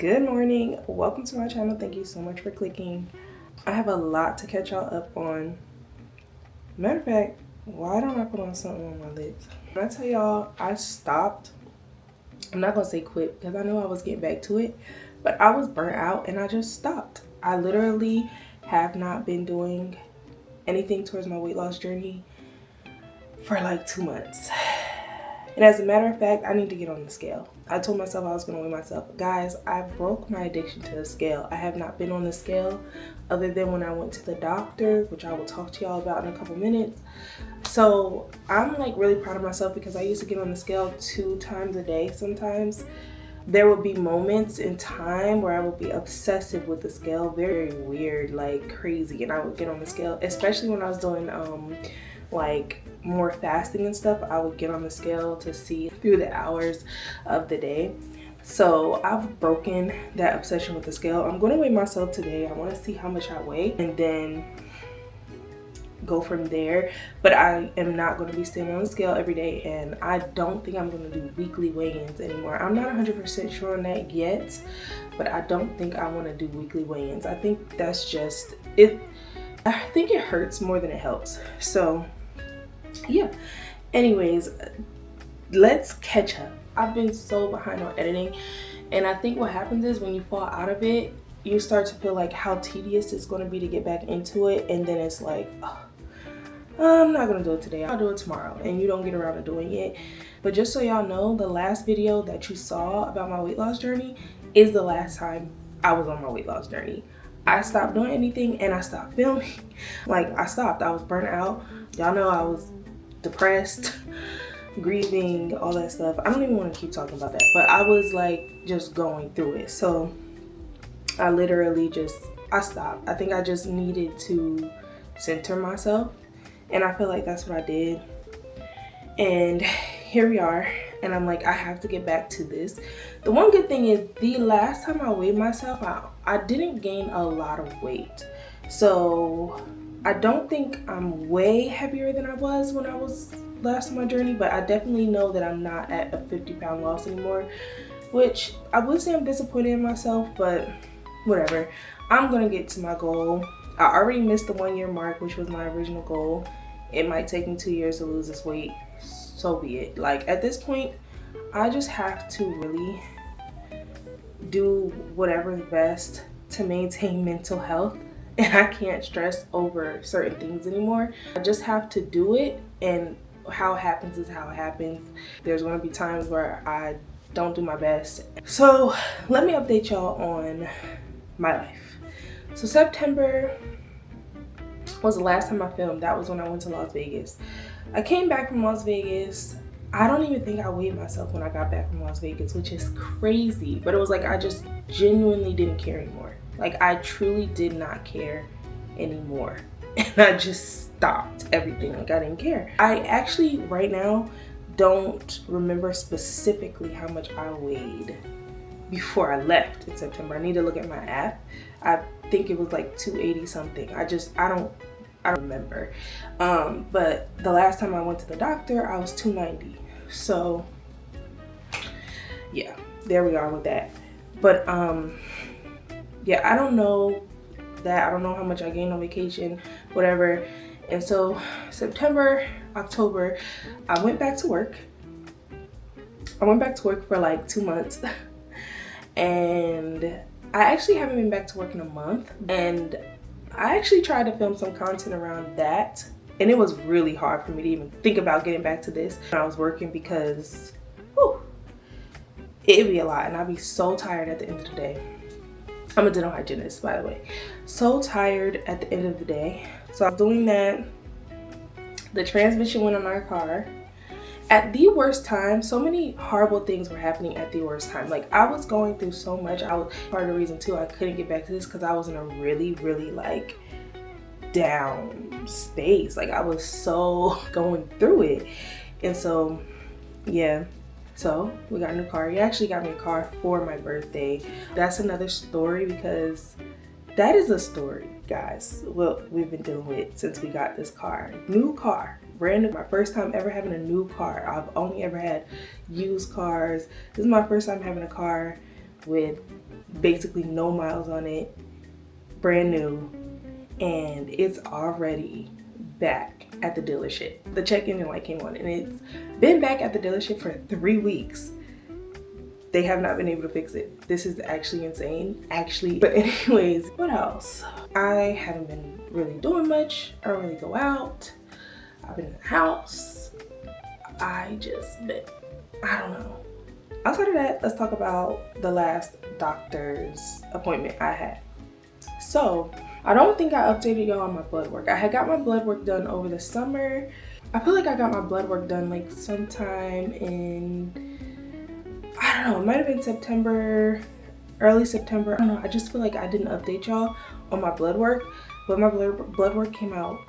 Good morning, welcome to my channel. Thank you so much for clicking. I have a lot to catch y'all up on. Matter of fact, why don't I put on something on my lips? When I tell y'all I stopped, I'm not gonna say quit because I know I was getting back to it, but I was burnt out and I just stopped. I literally have not been doing anything towards my weight loss journey for like 2 months. And as a matter of fact, I need to get on the scale. I told myself I was going to weigh myself. Guys, I broke my addiction to the scale. I have not been on the scale other than when I went to the doctor, which I will talk to y'all about in a couple minutes. So I'm like really proud of myself because I used to get on the scale 2 times a day sometimes. There would be moments in time where I would be obsessive with the scale, very weird, like crazy, and I would get on the scale, especially when I was doing like more fasting and stuff. I would get on the scale to see through the hours of the day. So I've broken that obsession with the scale. I'm going to weigh myself today. I want to see how much I weigh and then go from there, but I am not going to be standing on the scale every day, and I don't think I'm going to do weekly weigh-ins anymore. I'm not 100% sure on that yet, but I don't think I want to do weekly weigh-ins. I think that's just it. I think it hurts more than it helps. So yeah, anyways, let's catch up. I've been so behind on editing, and I think what happens is when you fall out of it, you start to feel like how tedious it's going to be to get back into it, and then it's like, oh, I'm not gonna do it today, I'll do it tomorrow, and you don't get around to doing it. But just so y'all know, the last video that you saw about my weight loss journey is the last time I was on my weight loss journey. I stopped doing anything and I stopped filming. Like, I stopped. I was burnt out. Y'all know I was depressed, grieving, all that stuff. I don't even want to keep talking about that, but I was like just going through it. So I literally I stopped. I think I just needed to center myself, and I feel like that's what I did. And here we are, and I'm like, I have to get back to this. The one good thing is the last time I weighed myself, I didn't gain a lot of weight. So I don't think I'm way heavier than I was when I was last on my journey, but I definitely know that I'm not at a 50-pound loss anymore, which I would say I'm disappointed in myself, but whatever. I'm gonna get to my goal. I already missed the 1-year mark, which was my original goal. It might take me 2 years to lose this weight, so be it. Like, at this point, I just have to really do whatever's best to maintain mental health, and I can't stress over certain things anymore. I just have to do it, and how it happens is how it happens. There's going to be times where I don't do my best. So let me update y'all on my life. So September was the last time I filmed. That was when I went to Las Vegas. I came back from Las Vegas. I don't even think I weighed myself when I got back from Las Vegas, which is crazy, but it was like I just genuinely didn't care anymore. Like, I truly did not care anymore, and I just stopped everything. Like, I didn't care. I actually right now don't remember specifically how much I weighed before I left in September. I need to look at my app. I think it was like 280 something. I don't remember. But the last time I went to the doctor, I was 290. So yeah, there we are with that. But yeah, I don't know that. I don't know how much I gained on vacation, whatever. And so September, October, I went back to work. I went back to work for like 2 months. And I actually haven't been back to work in a month. And I actually tried to film some content around that, and it was really hard for me to even think about getting back to this when I was working, because it'd be a lot and I'd be so tired at the end of the day. I'm a dental hygienist, by the way. So tired at the end of the day. So I was doing that. The transmission went on our car at the worst time. So many horrible things were happening at the worst time. Like, I was going through so much. Part of the reason too I couldn't get back to this, because I was in a really like down space. Like, I was so going through it. And so yeah, so we got a new car. He actually got me a car for my birthday. That's another story, because that is a story, guys, what we've been dealing with since we got this car. New car, brand new. My first time ever having a new car. I've only ever had used cars. This is my first time having a car with basically no miles on it, brand new, and it's already back at the dealership. The check engine light came on and it's been back at the dealership for 3 weeks. They have not been able to fix it. This is actually insane, actually. But anyways, what else? I haven't been really doing much. I don't really go out. I've been in the house. I don't know. Outside of that, let's talk about the last doctor's appointment I had. So, I don't think I updated y'all on my blood work. I had got my blood work done over the summer. I feel like I got my blood work done like sometime in, I don't know, it might have been September, early September. I don't know, I just feel like I didn't update y'all on my blood work, but my blood work came out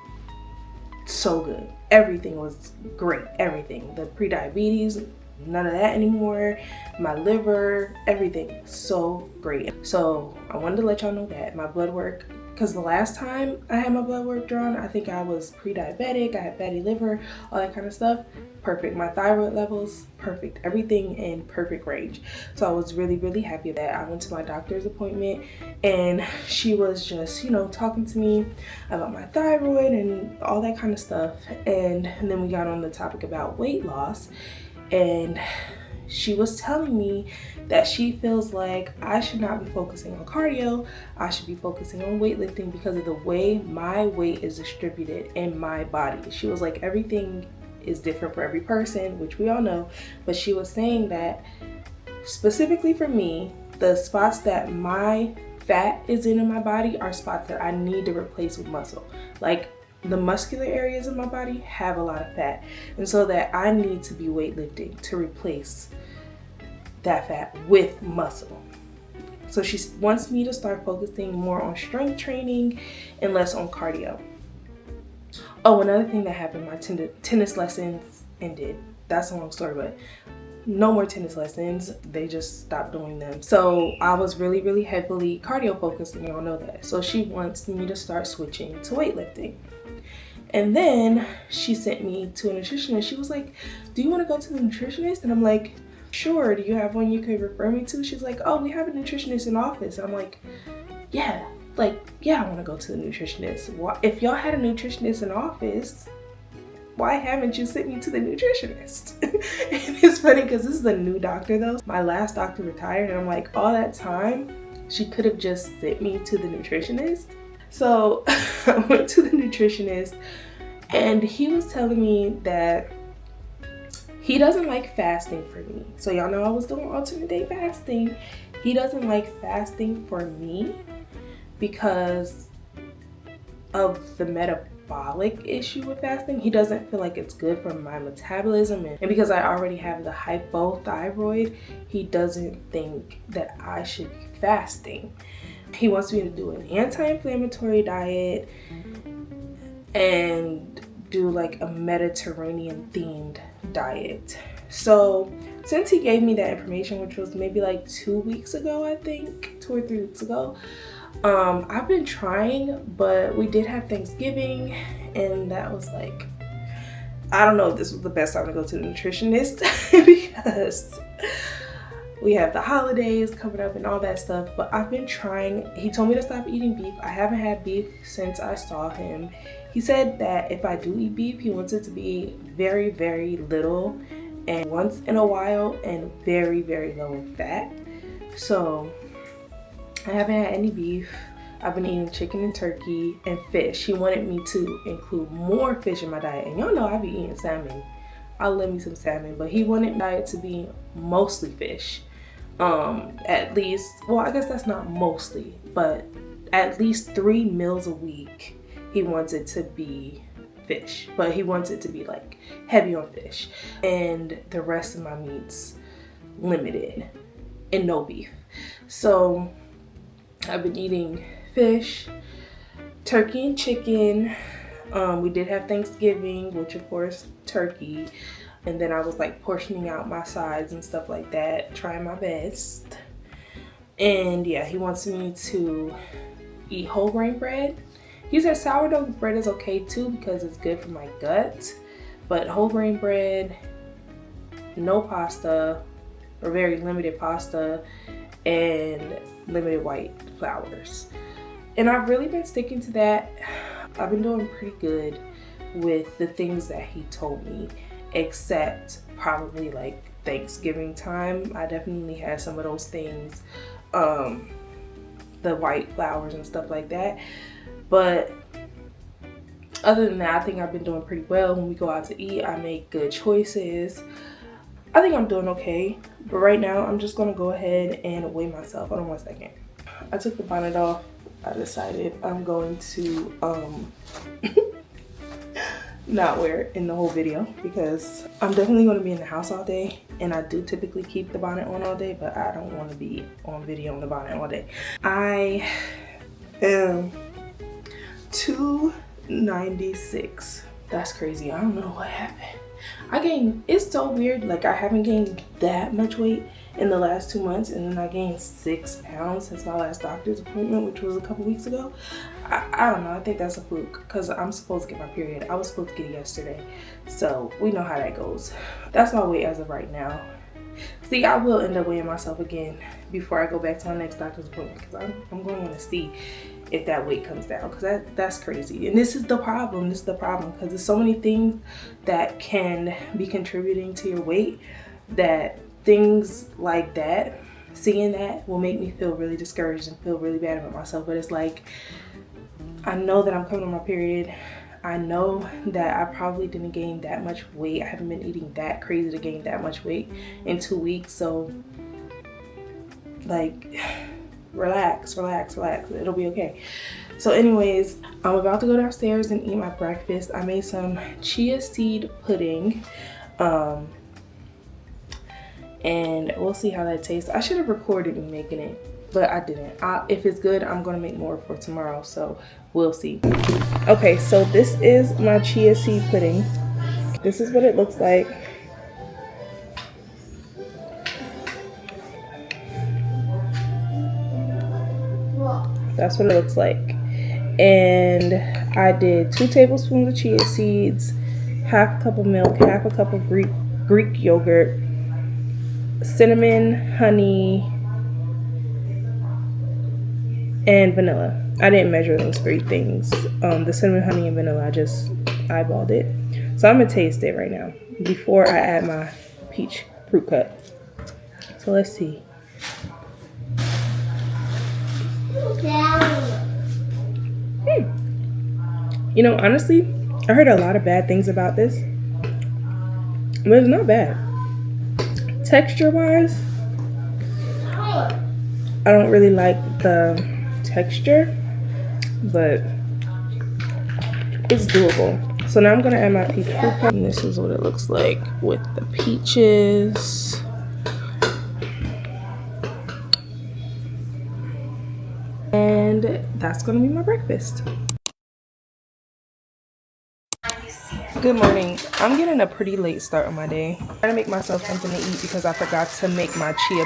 so good. Everything was great, everything. The pre-diabetes, none of that anymore. My liver, everything, so great. So I wanted to let y'all know that my blood work, because the last time I had my blood work drawn, I think I was pre-diabetic, I had fatty liver, all that kind of stuff. Perfect. My thyroid levels, perfect. Everything in perfect range. So I was really, really happy that I went to my doctor's appointment and she was just, you know, talking to me about my thyroid and all that kind of stuff. And then we got on the topic about weight loss, and she was telling me that she feels like I should not be focusing on cardio. I should be focusing on weightlifting because of the way my weight is distributed in my body. She was like, everything is different for every person, which we all know, but she was saying that specifically for me, the spots that my fat is in my body are spots that I need to replace with muscle. Like, the muscular areas of my body have a lot of fat, and so that I need to be weightlifting to replace that fat with muscle. So she wants me to start focusing more on strength training and less on cardio. Oh, another thing that happened, my tennis lessons ended. That's a long story, but no more tennis lessons. They just stopped doing them. So I was really, really heavily cardio focused, and y'all know that. So she wants me to start switching to weightlifting. And then she sent me to a nutritionist. She was like, do you want to go to the nutritionist? And I'm like, sure. Do you have one you could refer me to? She's like, oh, we have a nutritionist in office. And I'm like, yeah, I want to go to the nutritionist. If y'all had a nutritionist in office, why haven't you sent me to the nutritionist? And it's funny because this is a new doctor though. My last doctor retired, and I'm like, all that time, she could have just sent me to the nutritionist. So I went to the nutritionist, and he was telling me that he doesn't like fasting for me. So y'all know I was doing alternate day fasting. He doesn't like fasting for me because of the metabolic issue with fasting. He doesn't feel like it's good for my metabolism, and because I already have the hypothyroid, he doesn't think that I should be fasting. He wants me to do an anti-inflammatory diet and do like a Mediterranean themed diet. So since he gave me that information, which was maybe like 2 weeks ago, I think 2 or 3 weeks ago, I've been trying, but we did have Thanksgiving, and that was like, I don't know if this was the best time to go to the nutritionist because we have the holidays coming up and all that stuff. But I've been trying. He told me to stop eating beef. I haven't had beef since I saw him. He said that if I do eat beef, he wants it to be very, very little and once in a while and very, very low in fat. So I haven't had any beef. I've been eating chicken and turkey and fish. He wanted me to include more fish in my diet. And y'all know I be eating salmon. I'll love me some salmon. But he wanted my diet to be mostly fish. At least, well, I guess that's not mostly, but at least 3 meals a week he wants it to be fish. But he wants it to be like heavy on fish. And the rest of my meats limited and no beef. So I've been eating fish, turkey and chicken. We did have Thanksgiving, which of course turkey, and then I was like portioning out my sides and stuff like that, trying my best. And yeah, he wants me to eat whole grain bread. He said sourdough bread is okay too because it's good for my gut, but whole grain bread, no pasta or very limited pasta, and limited white flours. And I've really been sticking to that. I've been doing pretty good with the things that he told me, except probably like Thanksgiving time. I definitely had some of those things, the white flours and stuff like that. But other than that, I think I've been doing pretty well. When we go out to eat, I make good choices. I think I'm doing okay. But right now, I'm just gonna go ahead and weigh myself. Hold on 1 second. I took the bonnet off. I decided I'm going to not wear it in the whole video because I'm definitely going to be in the house all day, and I do typically keep the bonnet on all day, but I don't want to be on video in the bonnet all day. I am 296. That's crazy. I don't know what happened. It's so weird, like I haven't gained that much weight in the last 2 months, and then I gained 6 pounds since my last doctor's appointment, which was a couple weeks ago. I don't know, I think that's a fluke because I'm supposed to get my period. I was supposed to get it yesterday, so we know how that goes. That's my weight as of right now. See, I will end up weighing myself again before I go back to my next doctor's appointment because I'm going to want to see if that weight comes down, because that's crazy. And this is the problem. This is the problem because there's so many things that can be contributing to your weight, that things like that, seeing that will make me feel really discouraged and feel really bad about myself. But it's like, I know that I'm coming on my period. I know that I probably didn't gain that much weight. I haven't been eating that crazy to gain that much weight in 2 weeks. So like, relax. It'll be okay. So anyways, I'm about to go downstairs and eat my breakfast. I made some chia seed pudding. And we'll see how that tastes. I should have recorded me making it, but I didn't. If it's good, I'm gonna make more for tomorrow, so we'll see. Okay, so this is my chia seed pudding. This is what it looks like. That's what it looks like. And I did 2 tablespoons of chia seeds, half a cup of milk, half a cup of Greek yogurt, cinnamon, honey, and vanilla. I didn't measure those 3 things. The cinnamon, honey, and vanilla, I just eyeballed it. So I'm gonna taste it right now before I add my peach fruit cut. So let's see. You know, honestly, I heard a lot of bad things about this, but it's not bad. Texture wise, I don't really like the texture, but it's doable. So now I'm gonna add my peach fruit pie, and this is what it looks like with the peaches. And that's gonna be my breakfast. Good morning. I'm getting a pretty late start on my day. I'm trying to make myself something to eat because I forgot to make my chia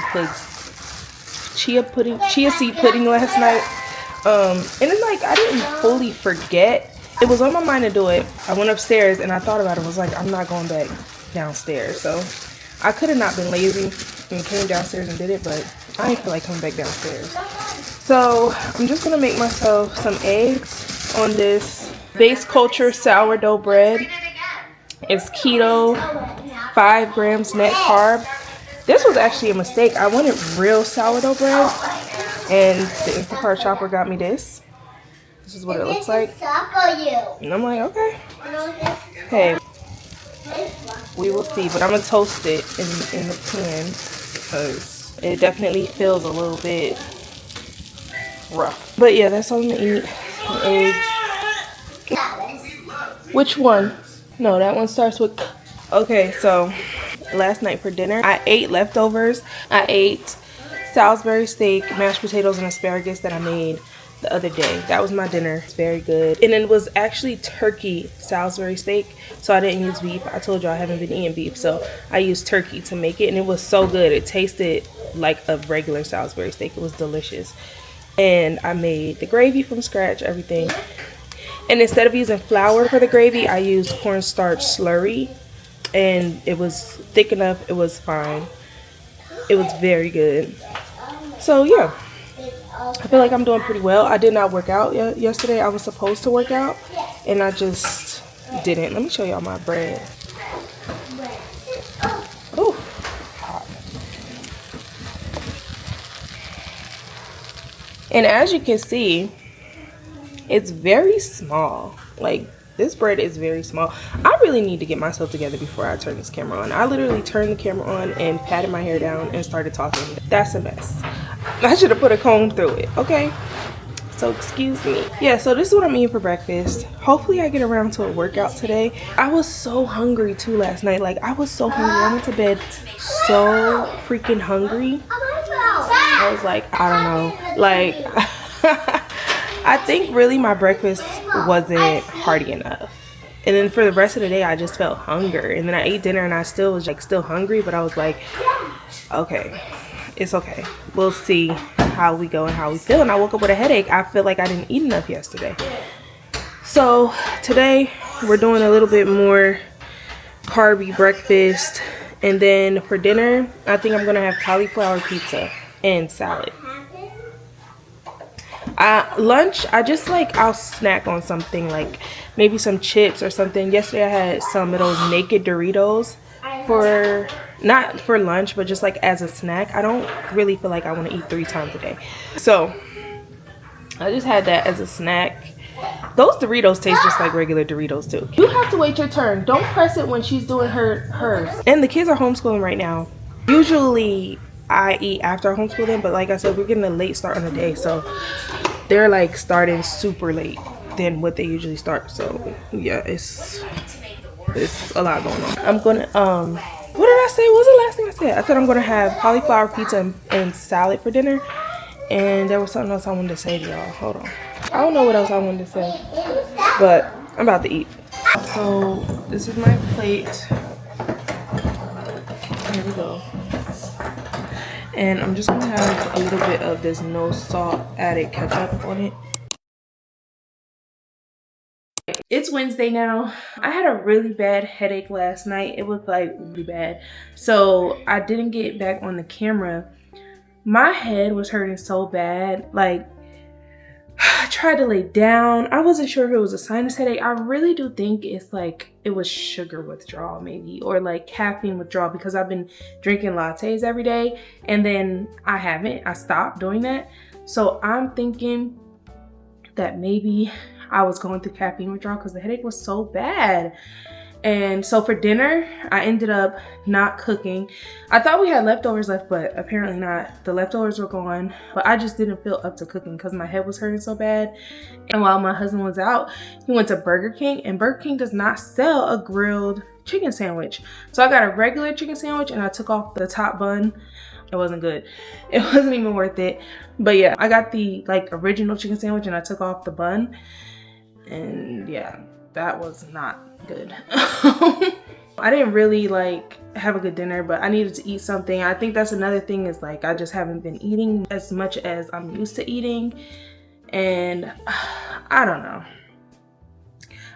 seed pudding last night. And it's like I didn't fully forget. It was on my mind to do it. I went upstairs and I thought about it. I was like, I'm not going back downstairs. So I could have not been lazy and came downstairs and did it, but I didn't feel like coming back downstairs. So I'm just gonna make myself some eggs on this Base Culture sourdough bread. It's keto, 5 grams net carb. This was actually a mistake. I wanted real sourdough bread, and the Instacart shopper got me this. This is what it looks like. And I'm like, okay. Hey, we will see. But I'm gonna toast it in the pan because it definitely feels a little bit rough. But yeah, that's all I'm gonna eat. Some eggs. Which one? No, that one starts with. Okay, so last night for dinner, I ate leftovers. I ate Salisbury steak, mashed potatoes, and asparagus that I made the other day. That was my dinner. It's very good. And it was actually turkey Salisbury steak, so I didn't use beef. I told you I haven't been eating beef, so I used turkey to make it, and it was so good. It tasted like a regular Salisbury steak. It was delicious. And I made the gravy from scratch, everything. And instead of using flour for the gravy, I used cornstarch slurry. And it was thick enough. It was fine. It was very good. So yeah, I feel like I'm doing pretty well. I did not work out yesterday. I was supposed to work out and I just didn't. Let me show y'all my bread. Ooh, hot. And as you can see, it's very small. Like, this bread is very small. I really need to get myself together before I turn this camera on. I literally turned the camera on and patted my hair down and started talking. That's a mess. I should have put a comb through it, okay? So excuse me. Yeah, so this is what I'm eating for breakfast. Hopefully I get around to a workout today. I was so hungry too last night. Like, I was so hungry. I went to bed so freaking hungry. I was like, I don't know. Like, I think really my breakfast wasn't hearty enough. And then for the rest of the day, I just felt hunger. And then I ate dinner and I still was like still hungry, but I was like, okay, it's okay. We'll see how we go and how we feel. And I woke up with a headache. I feel like I didn't eat enough yesterday. So today we're doing a little bit more carby breakfast. And then for dinner, I think I'm gonna have cauliflower pizza and salad. Lunch, I'll snack on something like maybe some chips or something. Yesterday I had some of those naked Doritos not for lunch, but just like as a snack. I don't really feel like I want to eat 3 times a day. So I just had that as a snack. Those Doritos taste just like regular Doritos too. You have to wait your turn. Don't press it when she's doing hers. And the kids are homeschooling right now. Usually I eat after I homeschool them, but like I said, we're getting a late start on the day, so they're like starting super late than what they usually start. So yeah, it's a lot going on. I'm gonna what did I say? What was the last thing I said? I said I'm gonna have cauliflower pizza and salad for dinner, and there was something else I wanted to say to y'all. Hold on, I don't know what else I wanted to say, but I'm about to eat. So this is my plate. Here we go. And I'm just gonna have a little bit of this no salt added ketchup on it. It's Wednesday now. I had a really bad headache last night. It was like really bad. So I didn't get back on the camera. My head was hurting so bad. Like, I tried to lay down. I wasn't sure if it was a sinus headache. I really do think it's like it was sugar withdrawal maybe, or like caffeine withdrawal, because I've been drinking lattes every day and then I stopped doing that. So I'm thinking that maybe I was going through caffeine withdrawal because the headache was so bad. And so for dinner, I ended up not cooking. I thought we had leftovers left, but apparently not. The leftovers were gone, but I just didn't feel up to cooking because my head was hurting so bad. And while my husband was out, he went to Burger King, and Burger King does not sell a grilled chicken sandwich. So I got a regular chicken sandwich and I took off the top bun. It wasn't good. It wasn't even worth it. But yeah, I got the like original chicken sandwich and I took off the bun. And yeah, that was not good. I didn't really like have a good dinner, but I needed to eat something. I think that's another thing, is like I just haven't been eating as much as I'm used to eating, and I don't know.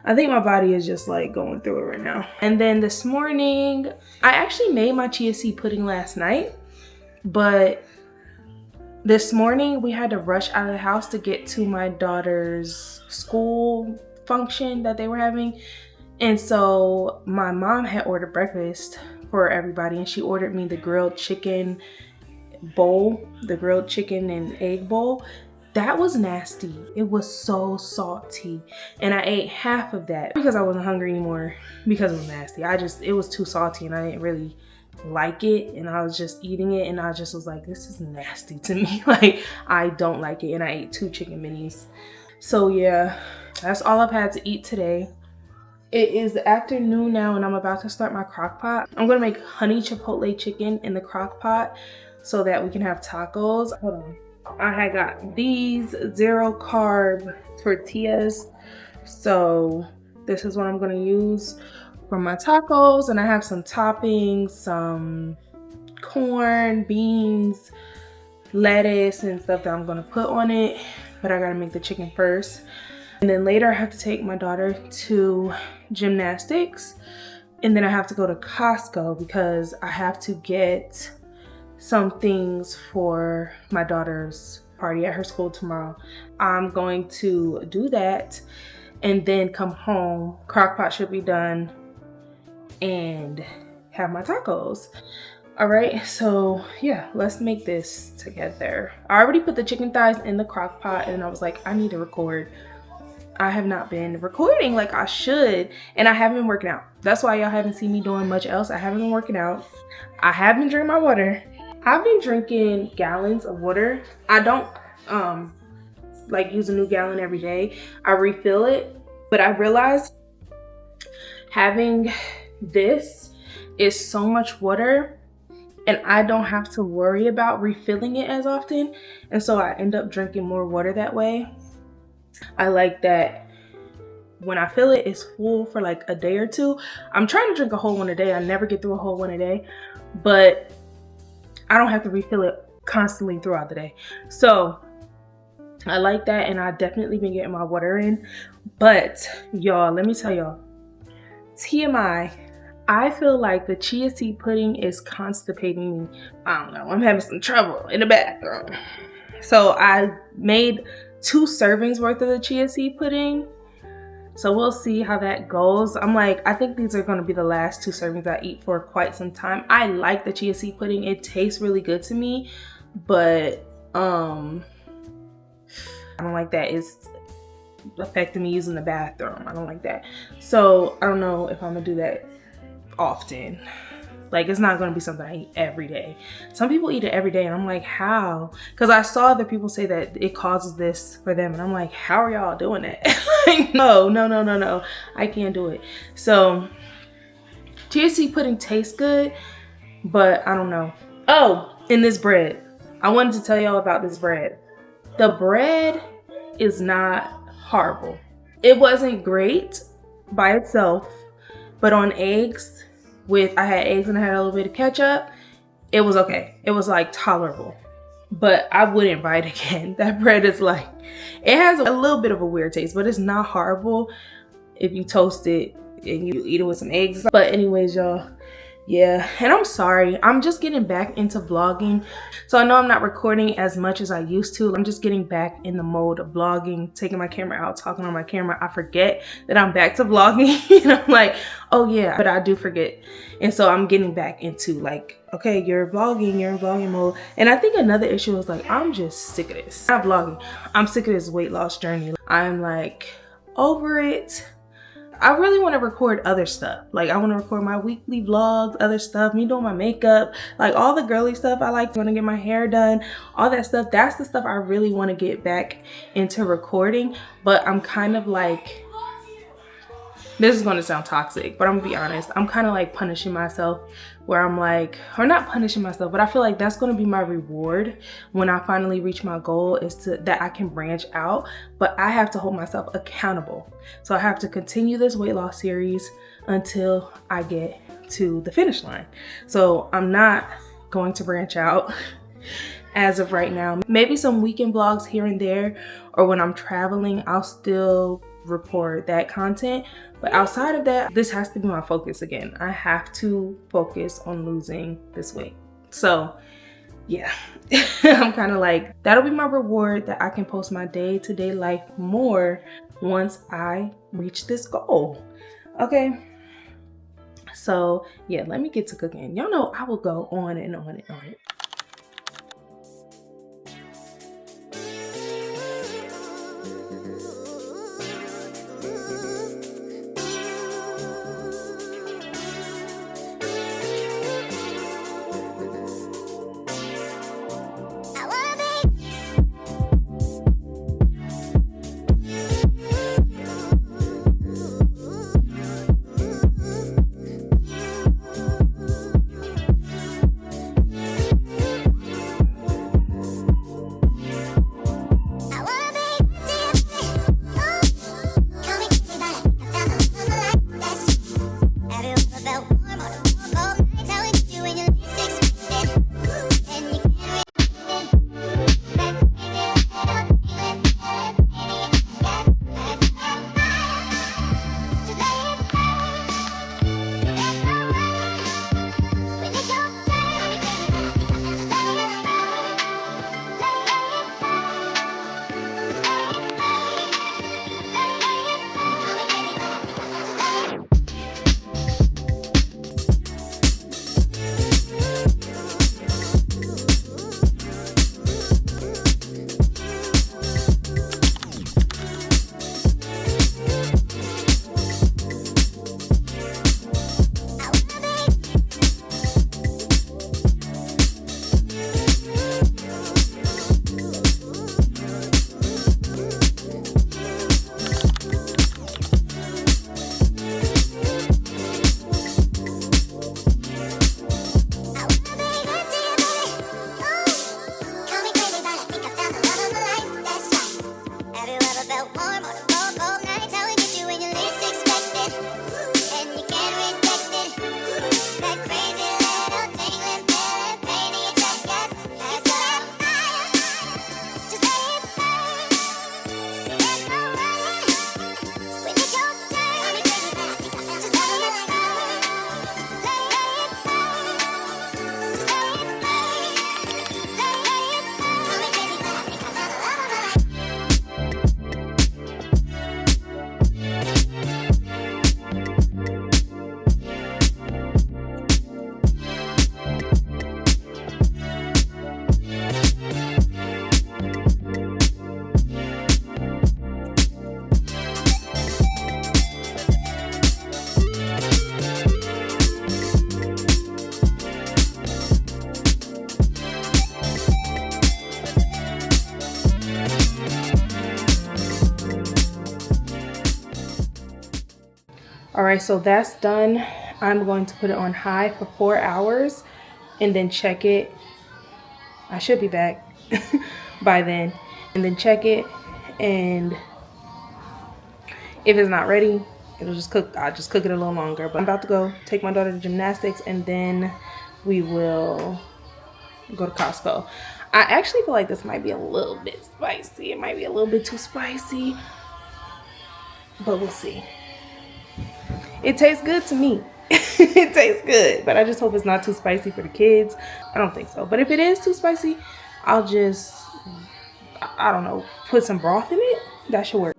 I think my body is just like going through it right now. And then this morning, I actually made my chia seed pudding last night, but this morning we had to rush out of the house to get to my daughter's school function that they were having. And so my mom had ordered breakfast for everybody, and she ordered me the grilled chicken bowl, the grilled chicken and egg bowl. That was nasty. It was so salty. And I ate half of that because I wasn't hungry anymore because it was nasty. It was too salty and I didn't really like it, and I was just eating it and I just was like, this is nasty to me. Like, I don't like it. And I ate 2 chicken minis. So yeah, that's all I've had to eat today. It is the afternoon now and I'm about to start my crock pot. I'm gonna make honey chipotle chicken in the crock pot so that we can have tacos. Hold on. I had got these 0 carb tortillas. So this is what I'm gonna use for my tacos. And I have some toppings, some corn, beans, lettuce and stuff that I'm gonna put on it. But I gotta make the chicken first. And then later I have to take my daughter to gymnastics. And then I have to go to Costco because I have to get some things for my daughter's party at her school tomorrow. I'm going to do that and then come home. Crock pot should be done and have my tacos. All right, so yeah, let's make this together. I already put the chicken thighs in the crock pot and I was like, I need to record. I have not been recording like I should, and I haven't been working out. That's why y'all haven't seen me doing much else. I haven't been working out. I have been drinking my water. I've been drinking gallons of water. I don't like use a new gallon every day. I refill it, but I realized having this is so much water and I don't have to worry about refilling it as often. And so I end up drinking more water that way. I like that when I fill it, it's full for like a day or two. I'm trying to drink a whole one a day. I never get through a whole one a day, but I don't have to refill it constantly throughout the day. So I like that, and I definitely been getting my water in. But y'all, let me tell y'all, TMI, I feel like the chia seed pudding is constipating me. I don't know, I'm having some trouble in the bathroom. So I made 2 servings worth of the chia seed pudding. So we'll see how that goes. I'm like, I think these are gonna be the last 2 servings I eat for quite some time. I like the chia seed pudding. It tastes really good to me, but I don't like that it's affecting me using the bathroom. I don't like that. So I don't know if I'm gonna do that often. Like, it's not gonna be something I eat every day. Some people eat it every day and I'm like, how? Because I saw other people say that it causes this for them and I'm like, how are y'all doing that? Like, no, I can't do it. So chia seed pudding tastes good, but I don't know. Oh, and this bread. I wanted to tell y'all about this bread. The bread is not horrible. It wasn't great by itself, but on eggs, I had eggs and I had a little bit of ketchup, it was okay. It was like tolerable, but I wouldn't buy it again. That bread is like, it has a little bit of a weird taste, but it's not horrible if you toast it and you eat it with some eggs. But anyways, y'all, yeah, and I'm sorry, I'm just getting back into vlogging. So I know I'm not recording as much as I used to. I'm just getting back in the mode of vlogging, taking my camera out, talking on my camera. I forget that I'm back to vlogging. And I'm like, oh yeah, but I do forget. And so I'm getting back into like, okay, you're vlogging, you're in vlogging mode. And I think another issue is like, I'm just sick of this. Not vlogging, I'm sick of this weight loss journey. I'm like over it. I really want to record other stuff. Like, I want to record my weekly vlogs, other stuff, me doing my makeup, like all the girly stuff. I like to get my hair done, all that stuff. That's the stuff I really want to get back into recording. But I'm kind of like, this is going to sound toxic, but I'm gonna be honest. I'm kind of like punishing myself where I'm like, or not punishing myself, but I feel like that's going to be my reward when I finally reach my goal, is that I can branch out, but I have to hold myself accountable. So I have to continue this weight loss series until I get to the finish line. So I'm not going to branch out as of right now. Maybe some weekend vlogs here and there, or when I'm traveling, I'll still record that content. But outside of that, this has to be my focus again. I have to focus on losing this weight. So yeah, I'm kind of like, that'll be my reward, that I can post my day-to-day life more once I reach this goal. Okay, so yeah, let me get to cooking. Y'all know I will go on and on and on. felt warm on a cold, cold night. How it gets you when you least expect it, and you can't reject it. That crazy little tingling feeling, pain in your chest, yes. As just let it burn. There's no running when it's your turn. Got me crazy, but I think I found just let it burn. Let it burn. Just let it burn. Let it burn. Got me crazy, but I think I found the love of my life. All right, so that's done. I'm going to put it on high for 4 hours and then check it. I should be back by then. And then check it, and if it's not ready, it'll just cook. I'll just cook it a little longer. But I'm about to go take my daughter to gymnastics, and then we will go to Costco. I actually feel like this might be a little bit spicy. It might be a little bit too spicy, but we'll see. It tastes good to me. It tastes good, but I just hope it's not too spicy for the kids. I don't think so. But if it is too spicy, I'll just, I don't know, put some broth in it. That should work.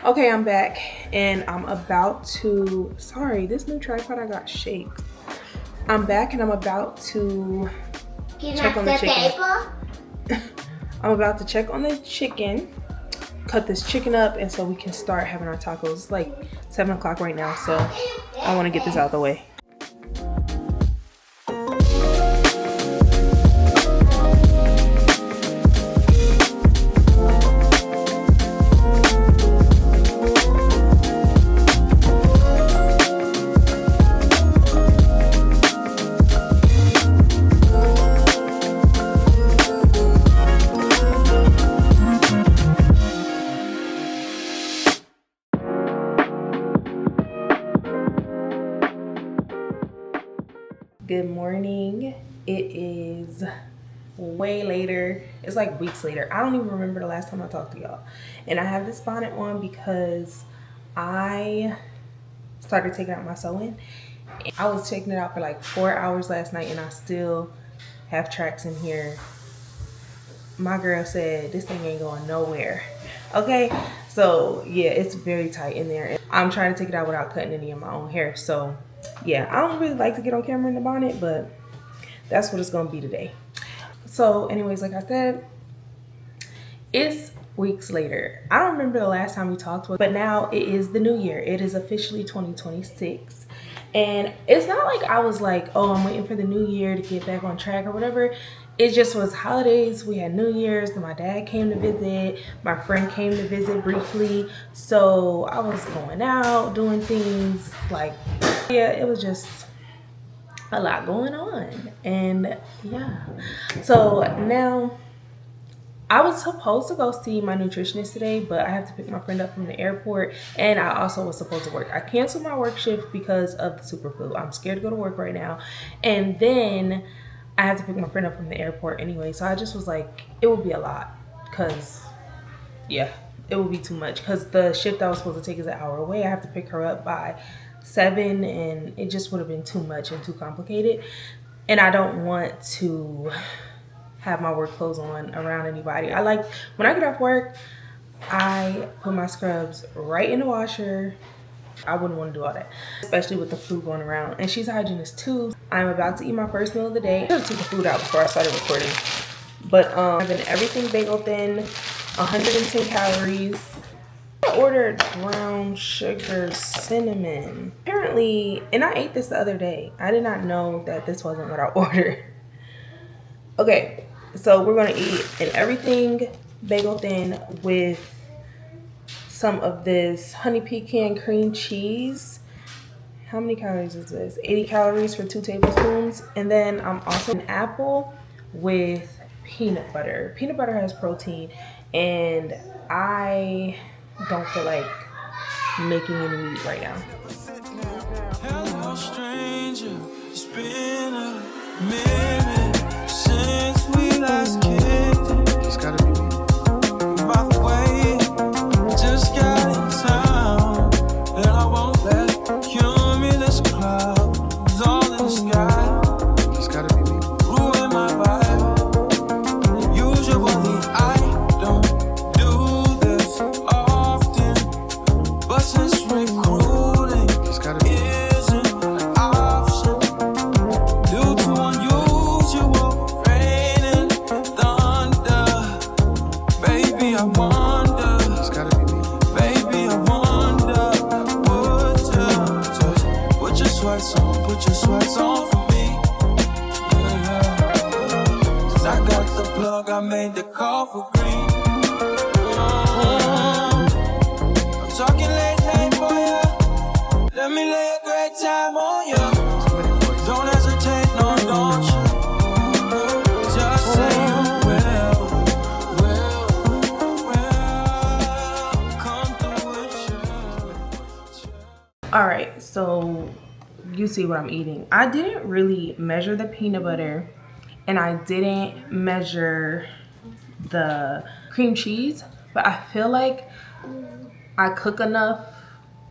Okay, I'm back, and I'm about to, sorry, this new tripod I got shakes. I'm back, and I'm about to check on the chicken. I'm about to check on the chicken, cut this chicken up, and so we can start having our tacos. It's like 7 o'clock right now, so I want to get this out of the way. Good morning. It is way later. It's like weeks later. I don't even remember the last time I talked to y'all. And I have this bonnet on because I started taking out my sewing. I was taking it out for like 4 hours last night, and I still have tracks in here. My girl said this thing ain't going nowhere. Okay, so yeah, it's very tight in there. I'm trying to take it out without cutting any of my own hair. So yeah, I don't really like to get on camera in the bonnet, but that's what it's gonna be today. So anyways, like I said, it's weeks later. I don't remember the last time we talked, but now it is the new year. It is officially 2026. And it's not like I was like, oh, I'm waiting for the new year to get back on track or whatever. It just was holidays. We had New Year's, and my dad came to visit. My friend came to visit briefly. So I was going out, doing things like, yeah, it was just a lot going on. And yeah, so now I was supposed to go see my nutritionist today, but I have to pick my friend up from the airport, and I also was supposed to work. I canceled my work shift because of the superflu. I'm scared to go to work right now. And then I have to pick my friend up from the airport anyway. So I just was like, it would be a lot, because yeah, it would be too much, because the shift I was supposed to take is an hour away. I have to pick her up by 7, and it just would have been too much and too complicated. And I don't want to have my work clothes on around anybody. I like, when I get off work, I put my scrubs right in the washer. I wouldn't want to do all that, especially with the flu going around. And she's a hygienist too. I'm about to eat my first meal of the day. I should have took the food out before I started recording. But I've been everything bagel thin, 110 calories. I ordered brown sugar cinnamon. Apparently, and I ate this the other day. I did not know that this wasn't what I ordered. Okay, So we're gonna eat an everything bagel thin with some of this honey pecan cream cheese. How many calories is this? 80 calories for 2 tablespoons. And then I'm also an apple with peanut butter. Peanut butter has protein, and I don't feel like making any meat right now. Hello, stranger. It's been a minute since we last kicked it. It's gotta be me. By the way, just got in town, and I won't let cumulus clouds all in the sky. It's gotta be me. Ruin my vibe. Usually I don't do this often, but since recruiting isn't an option due to unusual rain and thunder, baby, I wonder. It's gotta be me. Baby, I wonder. Would you just put your sweats on? Put your sweats on for me. Yeah. 'Cause I got the plug. I made the call for green. I'm talking late night for ya. Let me lay a great time on ya. Don't hesitate, no, don't you? Just say you will. Come through with you. All right, so you see what I'm eating. I didn't really measure the peanut butter, and I didn't measure the cream cheese, but I feel like I cook enough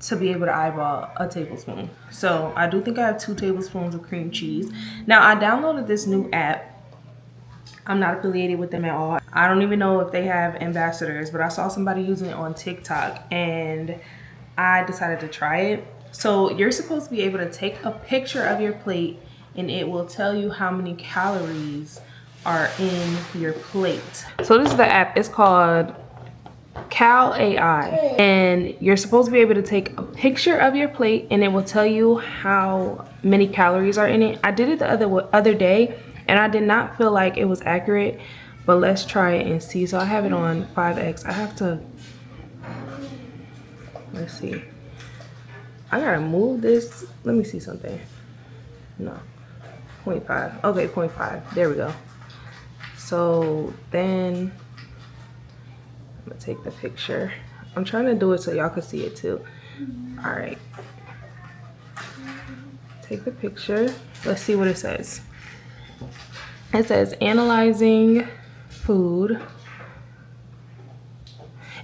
to be able to eyeball a tablespoon. So I do think I have 2 tablespoons of cream cheese. Now I downloaded this new app. I'm not affiliated with them at all. I don't even know if they have ambassadors, but I saw somebody using it on TikTok and I decided to try it. So you're supposed to be able to take a picture of your plate and it will tell you how many calories are in your plate. So this is the app. It's called Calorie, and you're supposed to be able to take a picture of your plate and it will tell you how many calories are in it. I did it the other day and I did not feel like it was accurate, but let's try it and see. So I have it on 5x. I have to, let's see. I gotta move this. Let me see something. No, 0.5. Okay, 0.5. There we go. So then I'm gonna take the picture. I'm trying to do it so y'all can see it too. All right. Take the picture. Let's see what it says. It says analyzing food.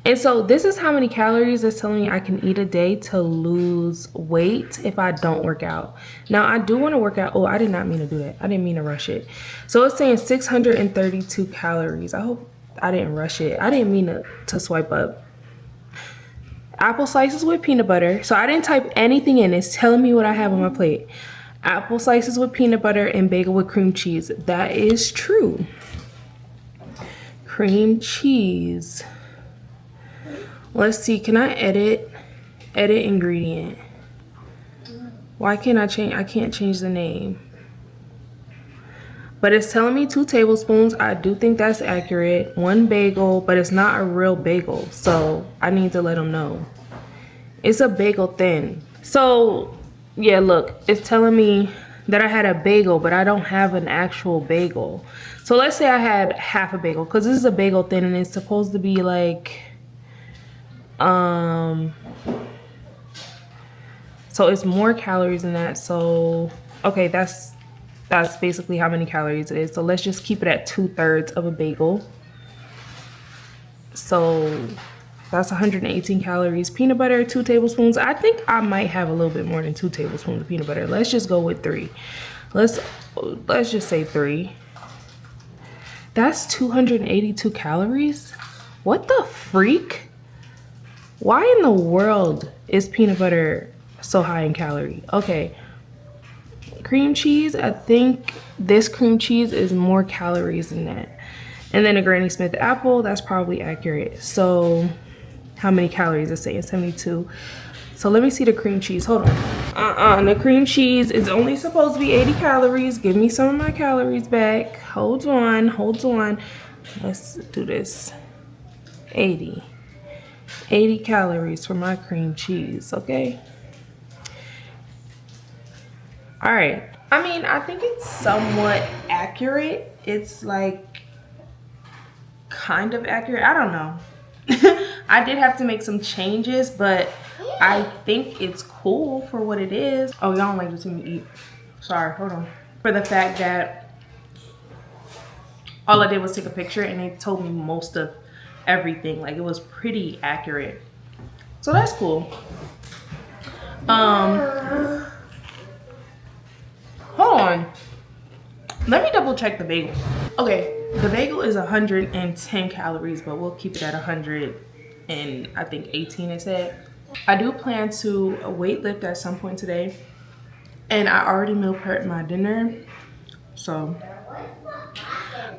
And so this is how many calories it's telling me I can eat a day to lose weight if I don't work out. Now I do want to work out. Oh, I did not mean to do that. I didn't mean to rush it. So it's saying 632 calories. I hope I didn't rush it. I didn't mean to swipe up. Apple slices with peanut butter. So I didn't type anything in. It's telling me what I have on my plate. Apple slices with peanut butter and bagel with cream cheese. That is true. Cream cheese. Let's see, can I edit ingredient? Why can't I change? I can't change the name. But it's telling me 2 tablespoons. I do think that's accurate. 1 bagel, but it's not a real bagel. So I need to let them know. It's a bagel thin. So yeah, look, it's telling me that I had a bagel, but I don't have an actual bagel. So let's say I had half a bagel, because this is a bagel thin and it's supposed to be like, so it's more calories than that. So okay, that's basically how many calories it is. So let's just keep it at 2/3 of a bagel. So that's 118 calories. Peanut butter, 2 tablespoons. I think I might have a little bit more than 2 tablespoons of peanut butter. Let's just go with 3. Let's just say 3. That's 282 calories. What the freak? Why in the world is peanut butter so high in calorie? Okay. Cream cheese, I think this cream cheese is more calories than that. And then a Granny Smith apple, that's probably accurate. So how many calories? It's saying 72. So let me see the cream cheese. Hold on. The cream cheese is only supposed to be 80 calories. Give me some of my calories back. Hold on. Let's do this. 80 calories for my cream cheese, okay? All right. I mean, I think it's somewhat accurate. It's like kind of accurate. I don't know. I did have to make some changes, but I think it's cool for what it is. Oh, y'all don't like to see me eat. Sorry, hold on. For the fact that all I did was take a picture and they told me most of everything. Like, it was pretty accurate. So that's cool. Hold on. Let me double check the bagel. Okay, the bagel is 110 calories, but we'll keep it at 100 and I think 18 it said. I do plan to weight lift at some point today, and I already meal prepped my dinner. So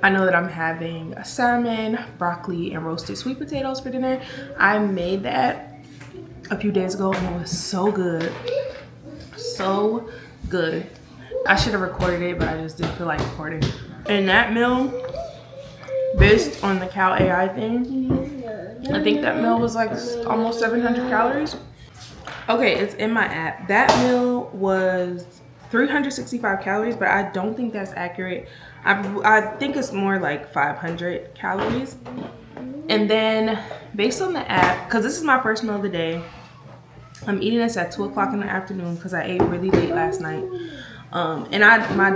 I know that I'm having a salmon, broccoli, and roasted sweet potatoes for dinner. I made that a few days ago and it was so good. So good. I should have recorded it, but I just didn't feel like recording. And that meal, based on the Cal AI thing, I think that meal was like almost 700 calories. Okay, it's in my app. That meal was 365 calories, but I don't think that's accurate. I think it's more like 500 calories. And then based on the app, because this is my first meal of the day, I'm eating this at 2 o'clock in the afternoon because I ate really late last night. And my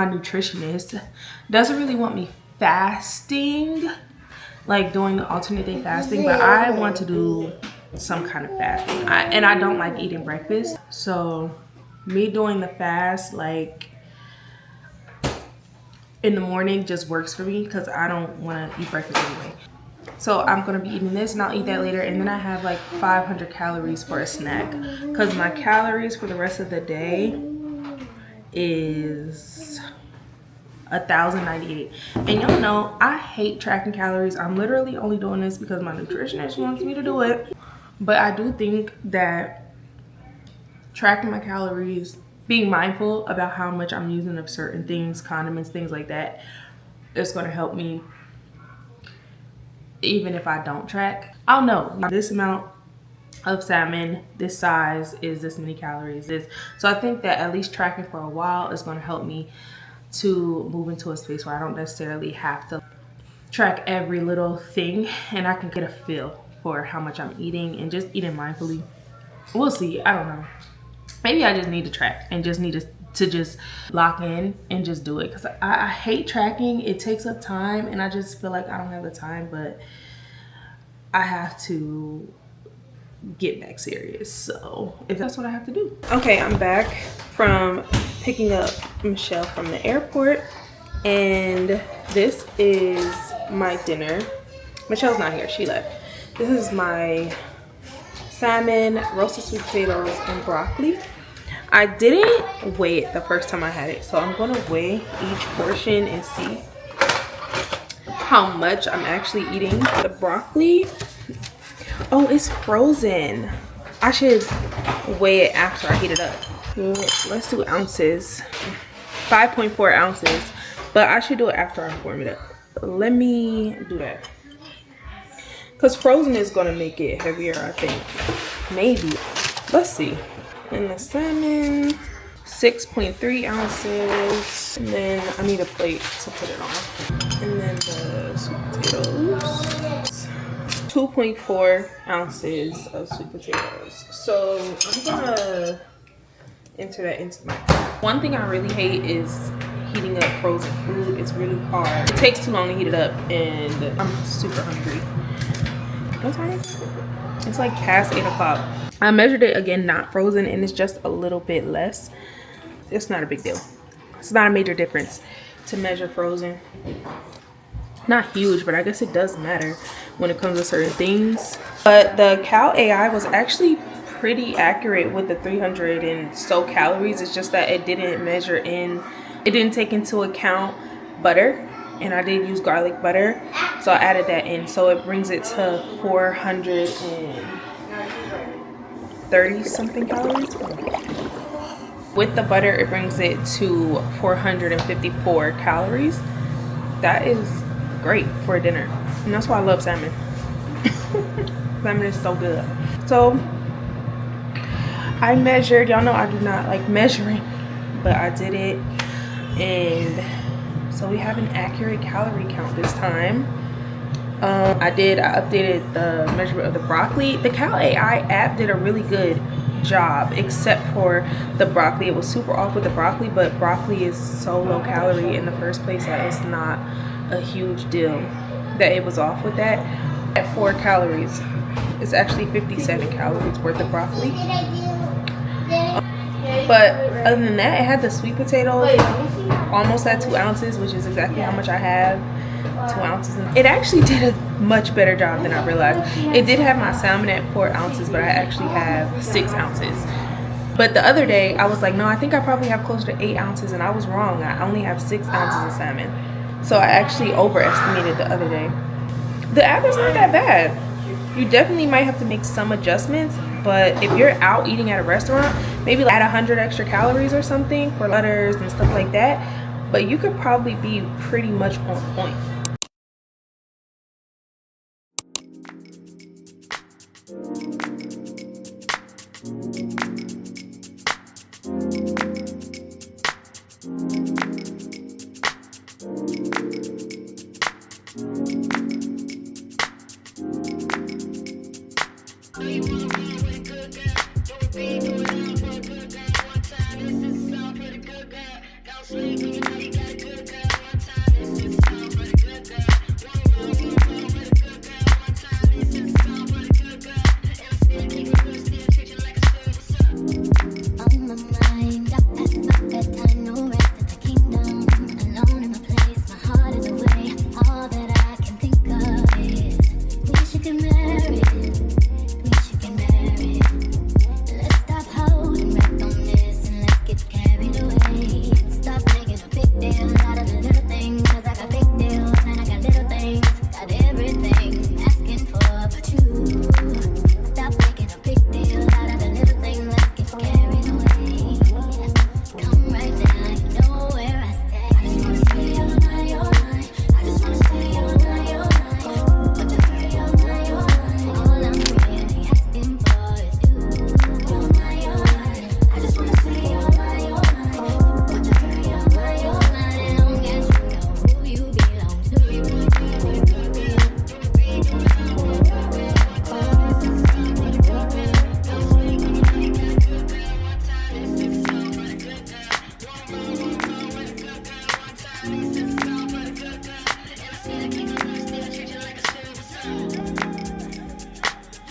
nutritionist doesn't really want me fasting, like doing the alternate day fasting, but I want to do some kind of fasting. And I don't like eating breakfast, so me doing the fast like in the morning just works for me because I don't want to eat breakfast anyway. So I'm gonna be eating this and I'll eat that later, and then I have like 500 calories for a snack because my calories for the rest of the day is 1,098. And y'all know I hate tracking calories. I'm literally only doing this because my nutritionist wants me to do it. But I do think that tracking my calories, being mindful about how much I'm using of certain things, condiments, things like that, is going to help me. Even if I don't track, I'll know this amount of salmon, this size is this many calories. So I think that at least tracking for a while is going to help me to move into a space where I don't necessarily have to track every little thing, and I can get a feel for how much I'm eating and just eating mindfully. We'll see. I don't know. Maybe I just need to track and just need to just lock in and just do it, because I hate tracking. It takes up time and I just feel like I don't have the time, but I have to get back serious. So if that's what I have to do. Okay, I'm back from picking up Michelle from the airport, and this is my dinner. Michelle's not here, she left. This is my salmon, roasted sweet potatoes, and broccoli. I didn't weigh it the first time I had it, so I'm gonna weigh each portion and see how much I'm actually eating. The broccoli, oh, it's frozen. I should weigh it after I heat it up. Let's do ounces. 5.4 ounces, but I should do it after I warm it up. Let me do that, because frozen is gonna make it heavier, I think. Maybe. Let's see. And the salmon, 6.3 ounces. And then I need a plate to put it on. And then the sweet potatoes, 2.4 ounces of sweet potatoes. So I'm gonna enter that into my. One thing I really hate is heating up frozen food. It's really hard. It takes too long to heat it up, and I'm super hungry. What time is it? It's like past 8 o'clock. I measured it again, not frozen, and it's just a little bit less. It's not a big deal. It's not a major difference to measure frozen. Not huge, but I guess it does matter when it comes to certain things. But the Cal AI was actually pretty accurate with the 300 and so calories. It's just that it didn't measure in, it didn't take into account butter, and I did use garlic butter, so I added that in, so it brings it to 400 and 30 something calories. With the butter, it brings it to 454 calories. That is great for dinner, and that's why I love salmon. Salmon is so good. So I measured. Y'all know I do not like measuring, but I did it, and so we have an accurate calorie count this time. I updated the measurement of the broccoli. The Cal AI app did a really good job, except for the broccoli. It was super off with the broccoli, but broccoli is so low calorie in the first place that it's not a huge deal that it was off with that. At 4 calories, it's actually 57 calories worth of broccoli. But other than that, it had the sweet potatoes, almost at 2 ounces, which is exactly how much I have. 2 ounces. It actually did a much better job than I realized. It did have my salmon at 4 ounces, but I actually have 6 ounces. But the other day, I was like, no, I think I probably have closer to 8 ounces, and I was wrong. I only have 6 ounces of salmon. So I actually overestimated the other day. The app is not that bad. You definitely might have to make some adjustments, but if you're out eating at a restaurant, maybe add 100 extra calories or something for butters and stuff like that. But you could probably be pretty much on point.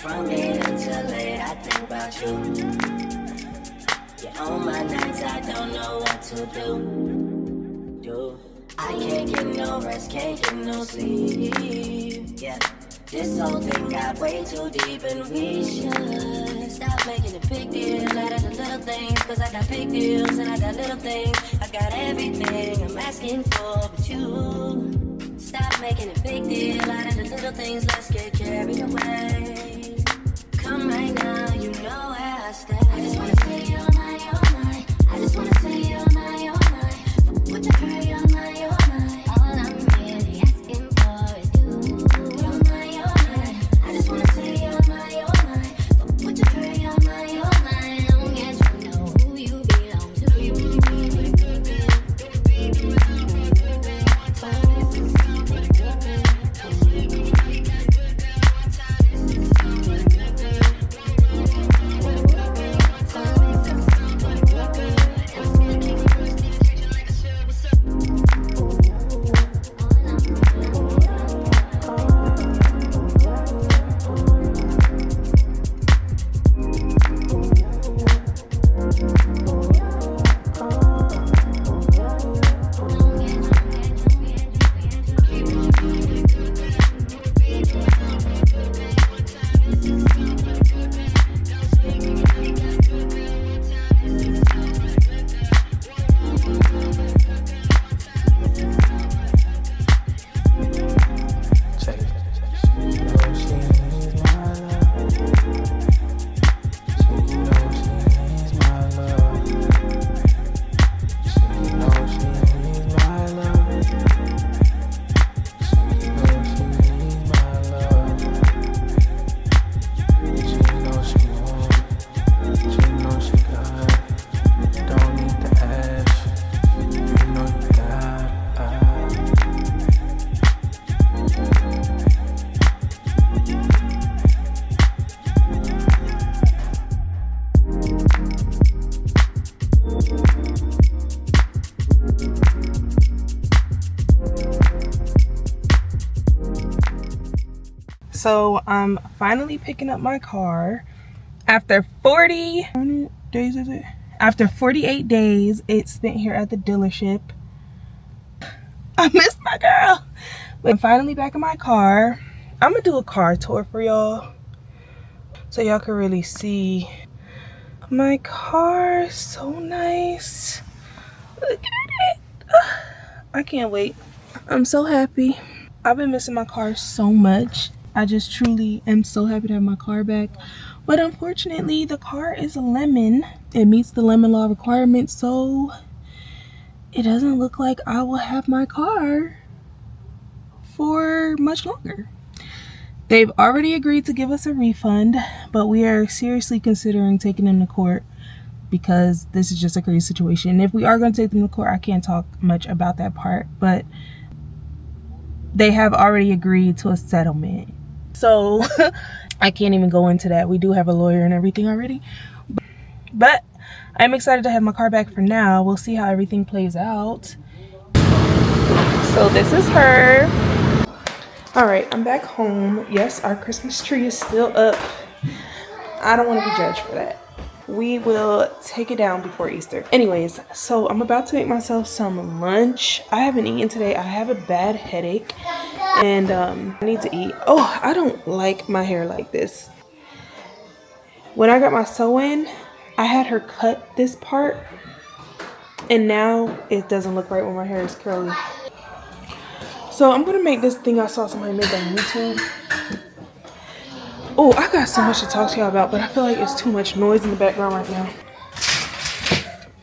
From late until late, I think about you. Yeah, on my nights, I don't know what to do. I can't get no rest, can't get no sleep. Yeah, this whole thing got way too deep, and we should stop making a big deal out of the little things. Cause I got big deals and I got little things. I got everything I'm asking for, but you stop making a big deal out of the little things. Let's get carried away. Come right now, you know where I stay. I just wanna say you're my. I just wanna say you're my. What you heard, you're my. All I'm really asking for is you. You're my. I just wanna say you're my. What you heard, you're my. Long as you know who you belong to. So I'm finally picking up my car after 40 how many days is it? After 48 days it's spent here at the dealership. I missed my girl. But I'm finally back in my car. I'm gonna do a car tour for y'all so y'all can really see my car. So nice. Look at it. I can't wait. I'm so happy. I've been missing my car so much. I just truly am so happy to have my car back. But unfortunately, the car is a lemon. It meets the lemon law requirements, so it doesn't look like I will have my car for much longer. They've already agreed to give us a refund, but we are seriously considering taking them to court because this is just a crazy situation. And if we are going to take them to court, I can't talk much about that part, but they have already agreed to a settlement. So I can't even go into that. We do have a lawyer and everything already. But I'm excited to have my car back for now. We'll see how everything plays out. So this is her. All right, I'm back home. Yes, our Christmas tree is still up. I don't want to be judged for that. We will take it down before Easter. Anyways, so I'm about to make myself some lunch. I haven't eaten today. I have a bad headache and I need to eat. Oh, I don't like my hair like this. When I got my sew-in, I had her cut this part and now it doesn't look right when my hair is curly. So I'm gonna make this thing I saw somebody make on YouTube. Oh, I got so much to talk to y'all about, but I feel like it's too much noise in the background right now.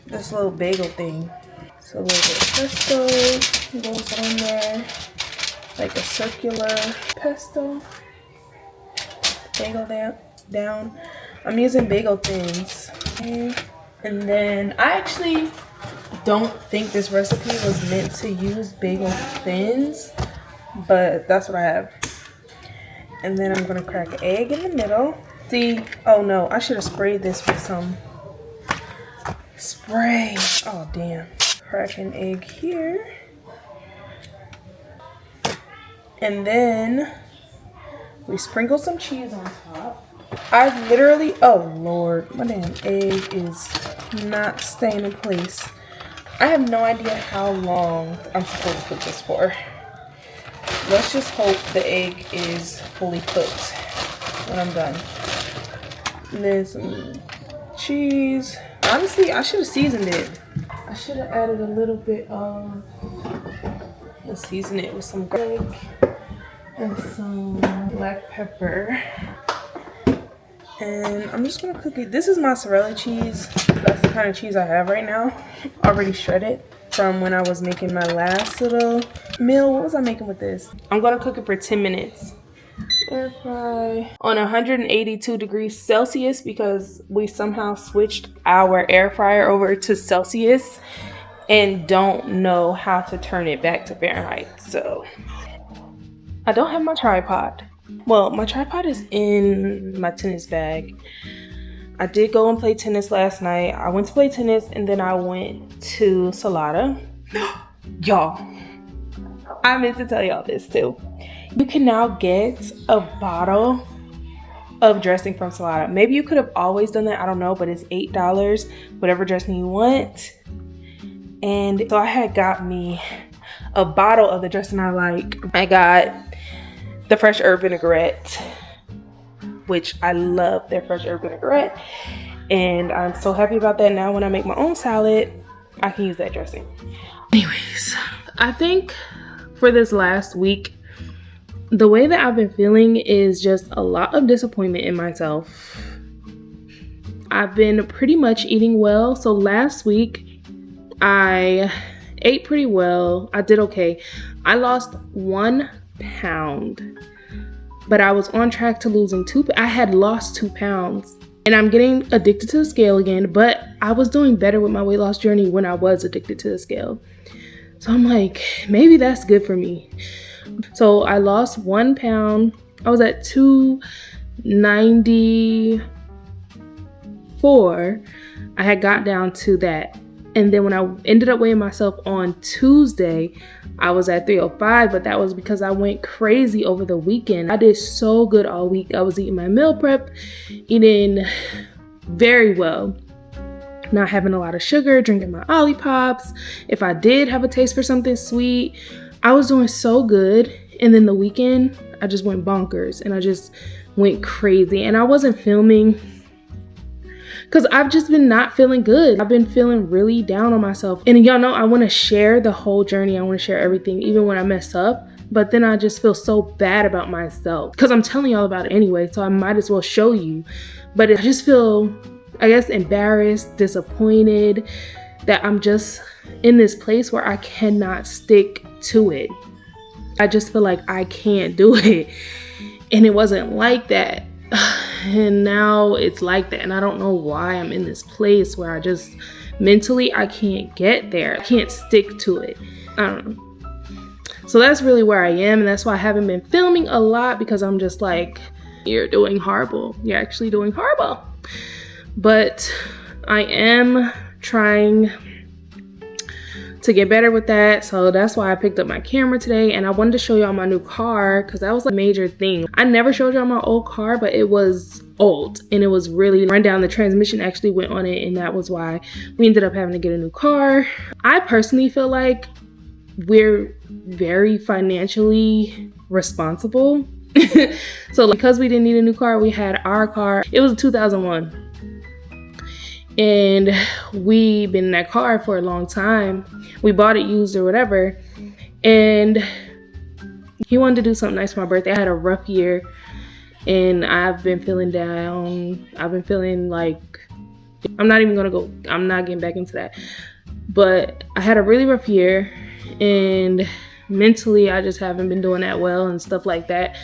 This little bagel thing. So a little bit of pesto goes on there. Like a circular pesto. Bagel down. I'm using bagel thins. Okay. And then I actually don't think this recipe was meant to use bagel thins, but that's what I have. And then I'm gonna crack an egg in the middle. See, oh no, I should have sprayed this with some spray. Oh damn. Crack an egg here. And then we sprinkle some cheese on top. I literally, oh Lord, my damn egg is not staying in place. I have no idea how long I'm supposed to cook this for. Let's just hope the egg is fully cooked when I'm done. And then some cheese. Honestly, I should have seasoned it. I should have added a little bit of, let's season it with some garlic and some black pepper. And I'm just gonna cook it. This is mozzarella cheese. That's the kind of cheese I have right now. Already shredded from when I was making my last little meal. What was I making with this? I'm gonna cook it for 10 minutes. Air fry on 182 degrees Celsius because we somehow switched our air fryer over to Celsius and don't know how to turn it back to Fahrenheit. So I don't have my tripod. Well, my tripod is in my tennis bag. I did go and play tennis last night. I went to play tennis and then I went to Salada. Y'all, I meant to tell y'all this too. You can now get a bottle of dressing from Salada. Maybe you could have always done that, I don't know, but it's $8, whatever dressing you want. And so I had got me a bottle of the dressing I like. I got the fresh herb vinaigrette, which I love their fresh herb vinaigrette. And I'm so happy about that. Now when I make my own salad, I can use that dressing. Anyways, I think for this last week, the way that I've been feeling is just a lot of disappointment in myself. I've been pretty much eating well. So last week, I ate pretty well. I did okay. I lost 1 pound, but I was on track to losing 2. I had lost 2 pounds and I'm getting addicted to the scale again, but I was doing better with my weight loss journey when I was addicted to the scale. So I'm like, maybe that's good for me. So I lost 1 pound. I was at 294. I had got down to that And then when I ended up weighing myself on Tuesday, I was at 305, but that was because I went crazy over the weekend. I did so good all week. I was eating my meal prep, eating very well, not having a lot of sugar, drinking my Olippops. If I did have a taste for something sweet, I was doing so good. And then the weekend, I just went bonkers and I just went crazy. And I wasn't filming because I've just been not feeling good. I've been feeling really down on myself. And y'all know I want to share the whole journey. I want to share everything, even when I mess up. But then I just feel so bad about myself because I'm telling y'all about it anyway. So I might as well show you. But I just feel, I guess, embarrassed, disappointed that I'm just in this place where I cannot stick to it. I just feel like I can't do it. And it wasn't like that. And now it's like that. And I don't know why I'm in this place where I just mentally, I can't get there. I can't stick to it. I don't know. So that's really where I am. And that's why I haven't been filming a lot, because I'm just like, you're doing horrible. You're actually doing horrible. But I am trying to get better with that. So that's why I picked up my camera today, and I wanted to show y'all my new car because that was a major thing. I never showed y'all my old car, but it was old and it was really run down. The transmission actually went on it, and that was why we ended up having to get a new car. I personally feel like we're very financially responsible. So because we didn't need a new car, we had our car. It was a 2001. And we've been in that car for a long time. We bought it used or whatever. And he wanted to do something nice for my birthday. I had a rough year and I've been feeling down. I've been feeling like, I'm not getting back into that. But I had a really rough year, and mentally I just haven't been doing that well and stuff like that.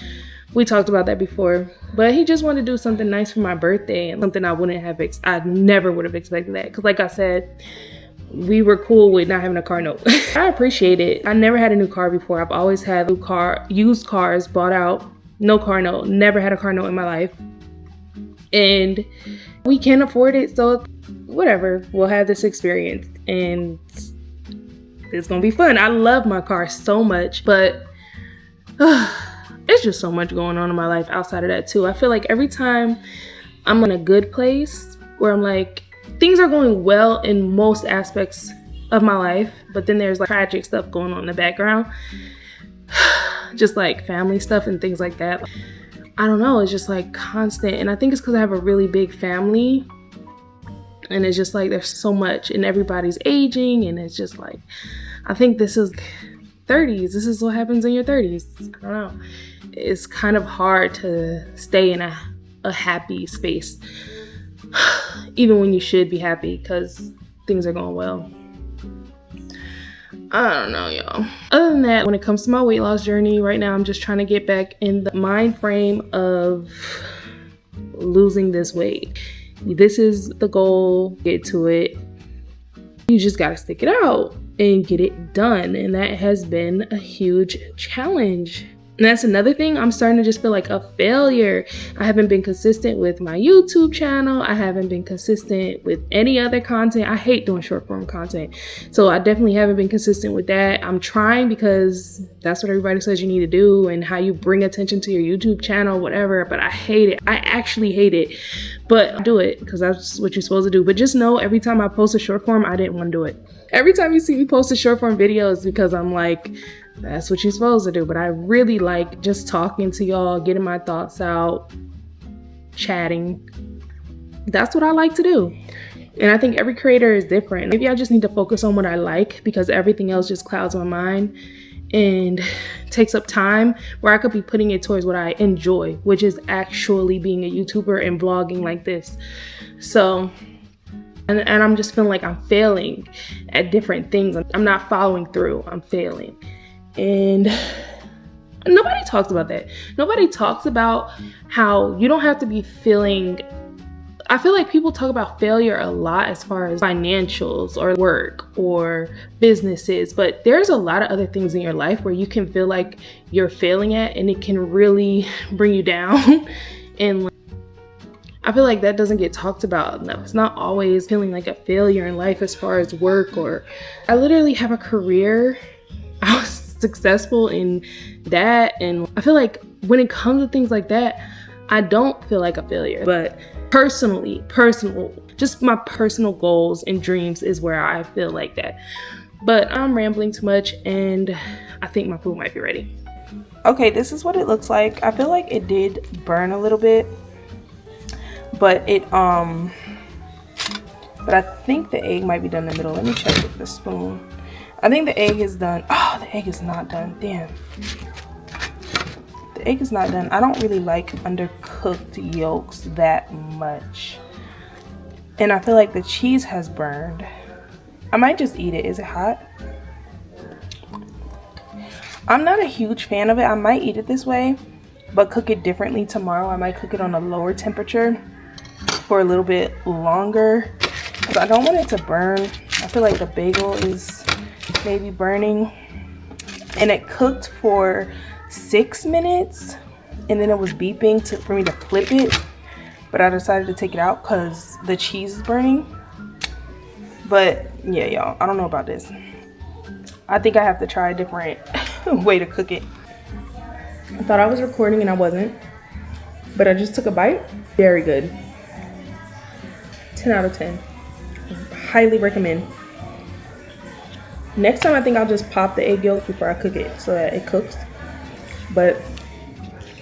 We talked about that before, but he just wanted to do something nice for my birthday, and something I never would have expected that. Cause like I said, we were cool with not having a car note. I appreciate it. I never had a new car before. I've always had used cars bought out, no car note, never had a car note in my life. And we can't afford it. So whatever, we'll have this experience and it's gonna be fun. I love my car so much, but it's just so much going on in my life outside of that too. I feel like every time I'm in a good place where I'm like, things are going well in most aspects of my life, but then there's like tragic stuff going on in the background, just like family stuff and things like that. I don't know, it's just like constant. And I think it's because I have a really big family, and it's just like there's so much, and everybody's aging, and it's just like, I think this is 30s. This is what happens in your 30s. I don't know. It's kind of hard to stay in a happy space, even when you should be happy because things are going well. I don't know, y'all. Other than that, when it comes to my weight loss journey, right now I'm just trying to get back in the mind frame of losing this weight. This is the goal. Get to it. You just got to stick it out and get it done. And that has been a huge challenge. And that's another thing. I'm starting to just feel like a failure. I haven't been consistent with my YouTube channel. I haven't been consistent with any other content. I hate doing short form content. So I definitely haven't been consistent with that. I'm trying because that's what everybody says you need to do and how you bring attention to your YouTube channel, whatever. But I hate it. I actually hate it. But I do it because that's what you're supposed to do. But just know every time I post a short form, I didn't want to do it. Every time you see me post a short form video, it's because I'm like, that's what you're supposed to do. But I really like just talking to y'all, getting my thoughts out, chatting. That's what I like to do. And I think every creator is different. Maybe I just need to focus on what I like because everything else just clouds my mind and takes up time where I could be putting it towards what I enjoy, which is actually being a YouTuber and vlogging like this. So, and I'm just feeling like I'm failing at different things. I'm not following through. I'm failing. And nobody talks about that. Nobody talks about how you don't have to be feeling. I feel like people talk about failure a lot as far as financials or work or businesses, but there's a lot of other things in your life where you can feel like you're failing at, and it can really bring you down. And I feel like that doesn't get talked about enough. It's not always feeling like a failure in life as far as work, or I literally have a career. I was successful in that, and I feel like when it comes to things like that, I don't feel like a failure. But personal, just my personal goals and dreams is where I feel like that. But I'm rambling too much, and I think my food might be ready. Okay, this is what it looks like. I feel like it did burn a little bit, but I think the egg might be done in the middle. Let me check with the spoon. I think the egg is done. Oh, the egg is not done. Damn. The egg is not done. I don't really like undercooked yolks that much. And I feel like the cheese has burned. I might just eat it. Is it hot? I'm not a huge fan of it. I might eat it this way, but cook it differently tomorrow. I might cook it on a lower temperature for a little bit longer, because I don't want it to burn. I feel like the bagel is maybe burning. And it cooked for 6 minutes, and then it was beeping for me to flip it, but I decided to take it out because the cheese is burning. But yeah, y'all, I don't know about this. I think I have to try a different way to cook it. I thought I was recording and I wasn't, but I just took a bite. Very good. 10 out of 10. Highly recommend. Next time I think I'll just pop the egg yolk before I cook it so that it cooks. But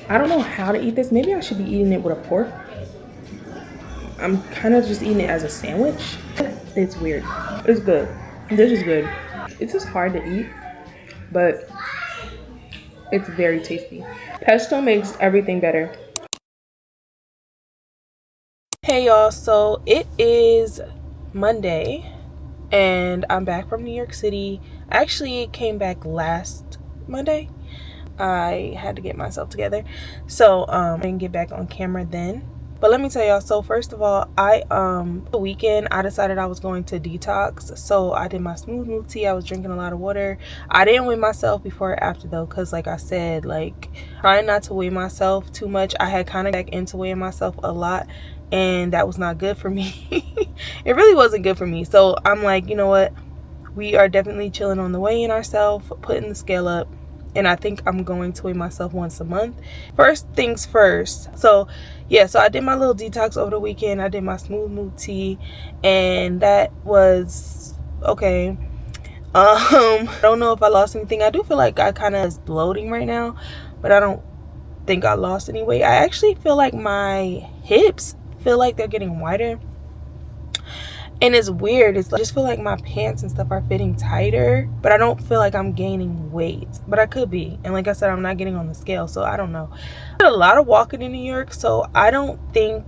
I don't know how to eat this. Maybe I should be eating it with a fork. I'm kind of just eating it as a sandwich. It's weird. It's good. This is good. It's just hard to eat, but it's very tasty. Pesto makes everything better. Hey y'all, so it is Monday and I'm back from New York City. I actually came back last Monday. I had to get myself together, so I didn't get back on camera then. But let me tell y'all, so first of all, the weekend I decided I was going to detox. So I did my smooth tea. I was drinking a lot of water. I didn't weigh myself before or after though, because like I said, like trying not to weigh myself too much. I had kind of back into weighing myself a lot, and that was not good for me. It really wasn't good for me. So I'm like, you know what? We are definitely chilling on the weighing ourselves, putting the scale up. And I think I'm going to weigh myself once a month. First things first. So yeah, so I did my little detox over the weekend. I did my smooth tea, and that was okay. I don't know if I lost anything. I do feel like I kind of is bloating right now, but I don't think I lost any weight. I actually feel like my hips feel like they're getting wider. And it's weird. It's like, I just feel like my pants and stuff are fitting tighter, but I don't feel like I'm gaining weight. But I could be. And like I said, I'm not getting on the scale, so I don't know. I did a lot of walking in New York, so I don't think